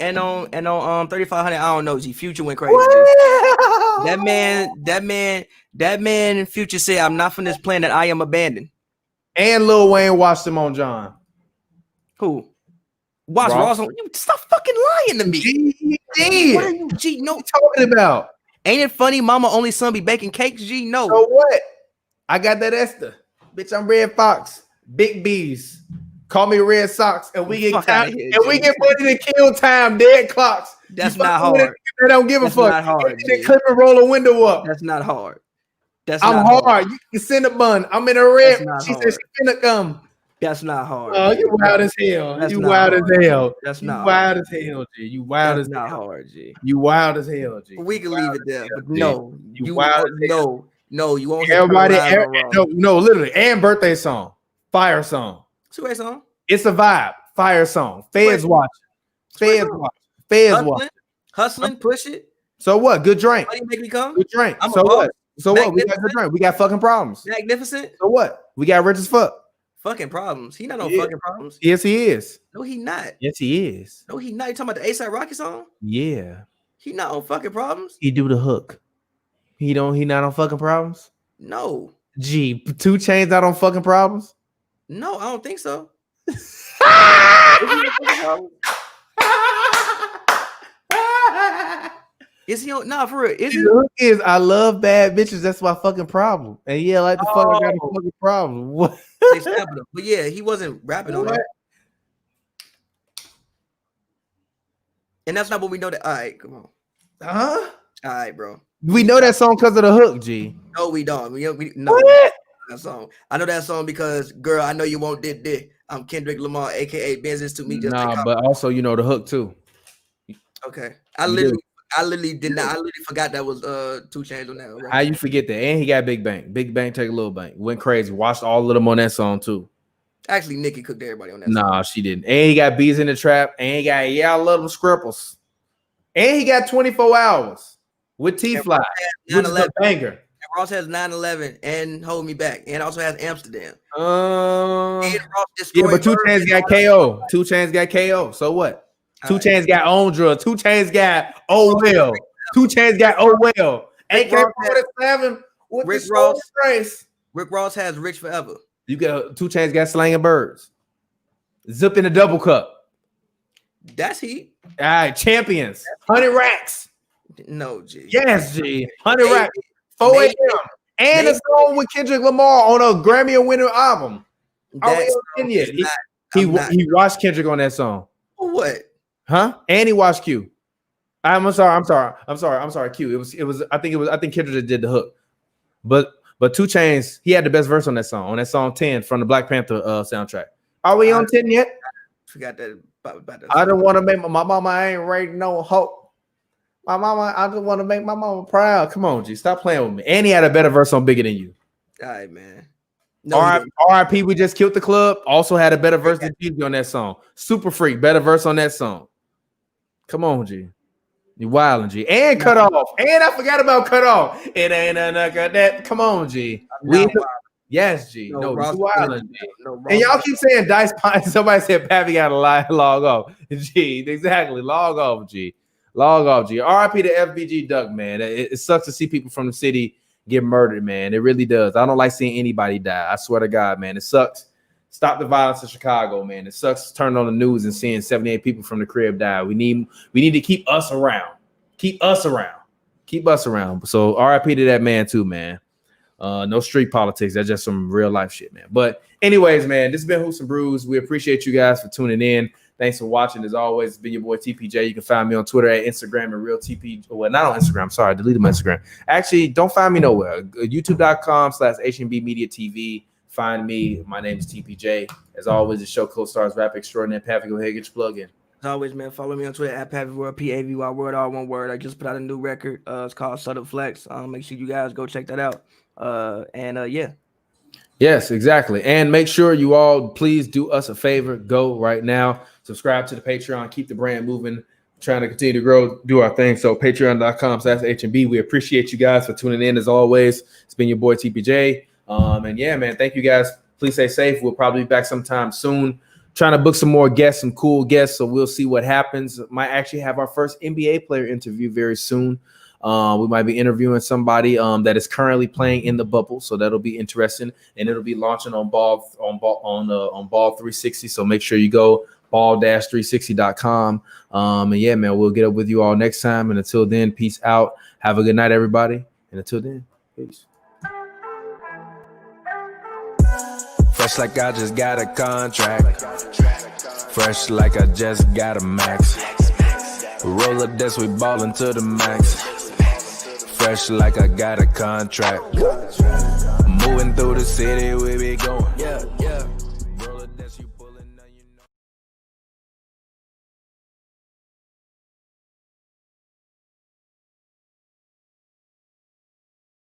3500, I don't know. G Future went crazy. That man. Future said, "I'm not from this planet. I am abandoned."
And Lil Wayne watched him on John.
Who? Watch Ross on. You stop fucking lying to me.
G, did.
What are you, G? No,
what you talking about?
Ain't it funny? Mama only son be baking cakes. G, no.
So what? I got that Esther. Bitch, I'm Red Fox. Big B's. Call me Red Sox. And we get time. Here, and we get money to kill time. Dead clocks.
That's not hard.
They don't give a fuck.
Not hard.
They clip and roll a window up.
That's not hard.
I'm hard. You can send a bun. I'm in a red. She said she finna come.
That's not hard.
Oh, you wild as hell. You wild as hell.
That's not
wild as hell, G. You wild as hell.
That's not hard, G.
You wild as hell, G.
We can leave it there, but no,
you wild as hell.
No, you won't.
Everybody, no, literally, and birthday song, fire song.
It's a great song.
It's a vibe, fire song. Feds watching. Feds watching. Feds watching.
Hustling, push it.
So what? Good drink.
Why you make me come?
Good drink. So what? So what? We got good drink. We got fucking problems.
Magnificent.
So what? We got rich as fuck.
Fucking problems. He not on fucking problems.
Yes, he is.
No, he not.
Yes, he is.
No, he not. You talking about the A$AP Rocky song?
Yeah.
He not on fucking problems.
He do the hook. He not on fucking problems?
No.
Gee, 2 Chainz not on fucking problems?
No, I don't think so. Is he on? Nah, for real. Is he?
The hook is I love bad bitches. That's my fucking problem. And yeah, like the fuck I got a fucking problem. What?
They sampled him. But yeah, he wasn't rapping on that. And that's not what we know that. All right, come on.
Huh?
All right, bro.
We know that song because of the hook, G.
No, we don't. We no.
What?
That song. I know that song because, girl, I know you won't did. I'm Kendrick Lamar, aka business to me. Just
but also you know the hook too.
Okay, I literally did not. I literally forgot that was 2 Chainz on that. Right?
How you forget that? And he got Big Bang. Big Bang take a little bank. Went crazy. Watched all of them on that song too.
Actually, Nicki cooked everybody on that.
Nah, she didn't. And he got Bees in the Trap. And he got I love them Scripples. And he got 24 Hours with T-Fly, which is a banger.
Ross has 9/11 and Hold Me Back, and also has Amsterdam.
Yeah, but 2 Chainz got KO. 2 Chainz got KO. So what? 2 Chainz got On Drug. 2 Chainz got Oh Well. 2 Chainz got Oh Well. AK-47 with
Rick
the
Ross.
Race.
Rick Ross has Rich Forever.
You got 2 Chainz got Slanging Birds. Zip in the double cup.
That's heat.
All right, champions. 100 racks.
No, G.
Yes, G. 100
Maybe.
racks. 4 a.m. And
Maybe.
a song with Kendrick Lamar on a Grammy-winning album. Are we
That's
on 10 yet?
he
He watched Kendrick on that song.
what?
Huh? And he watched Q. I'm sorry, Q. I think Kendrick did the hook. But 2 Chainz, he had the best verse on that song 10 from the Black Panther soundtrack. Are we on 10 yet?
Forgot that about that.
I don't want to make my mama ain't raising no hope. My mama, I just want to make my mama proud. Come on, G, stop playing with me. And he had a better verse on Bigger Than You.
All right, man. No,
R.I.P. We Just Killed the Club also had a better verse than Jeezy on that song. Super Freak, better verse on that song. Come on, G. You wildin', G. And Cut Off. And I forgot about Cut Off. It ain't nothing that. Come on, G. Yes, G. No, you wildin', G. And y'all keep saying Dice Pine. Somebody said Pavy got to log off. G. Exactly. Log off, G. Log off, G. R.I.P. to FBG Duck, man. It sucks to see people from the city get murdered, man. It really does. I don't like seeing anybody die. I swear to God, man. It sucks. Stop the violence in Chicago, man. It sucks turning on the news and seeing 78 people from the crib die. We need to keep us around. Keep us around. So RIP to that man too, man. No street politics. That's just some real life shit, man. But anyways, man, this has been Hoops and Brews. We appreciate you guys for tuning in. Thanks for watching. As always, it's been your boy TPJ. You can find me on Twitter at Instagram and Real TP. Well, not on Instagram. Sorry, I deleted my Instagram. Actually, don't find me nowhere. YouTube.com/HNB Media TV. Find me. My name is TPJ. As always, the show co-stars rap extraordinaire Pavy. Go ahead, get your plug in.
As always, man, follow me on Twitter at Pavy World, Pavy World, all one word. I just put out a new record. It's called Subtle Flex. Make sure you guys go check that out. Yeah.
Yes, exactly. And make sure you all please do us a favor. Go right now. Subscribe to the Patreon. Keep the brand moving. Trying to continue to grow, do our thing. So patreon.com/HNB. We appreciate you guys for tuning in as always. It's been your boy TPJ. And yeah, man, thank you guys. Please stay safe. We'll probably be back sometime soon. Trying to book some more guests, some cool guests. So we'll see what happens. Might actually have our first NBA player interview very soon. We might be interviewing somebody that is currently playing in the bubble, so that'll be interesting, and it'll be launching on Ball 360. So make sure you go ball-360.com. And yeah, man, we'll get up with you all next time. And until then, peace out. Have a good night, everybody. And until then, peace.
Fresh like I just got a contract. Fresh like I just got a max. Roll up this, we ballin' to the max. Fresh like I got a contract. Moving through the city, we be going.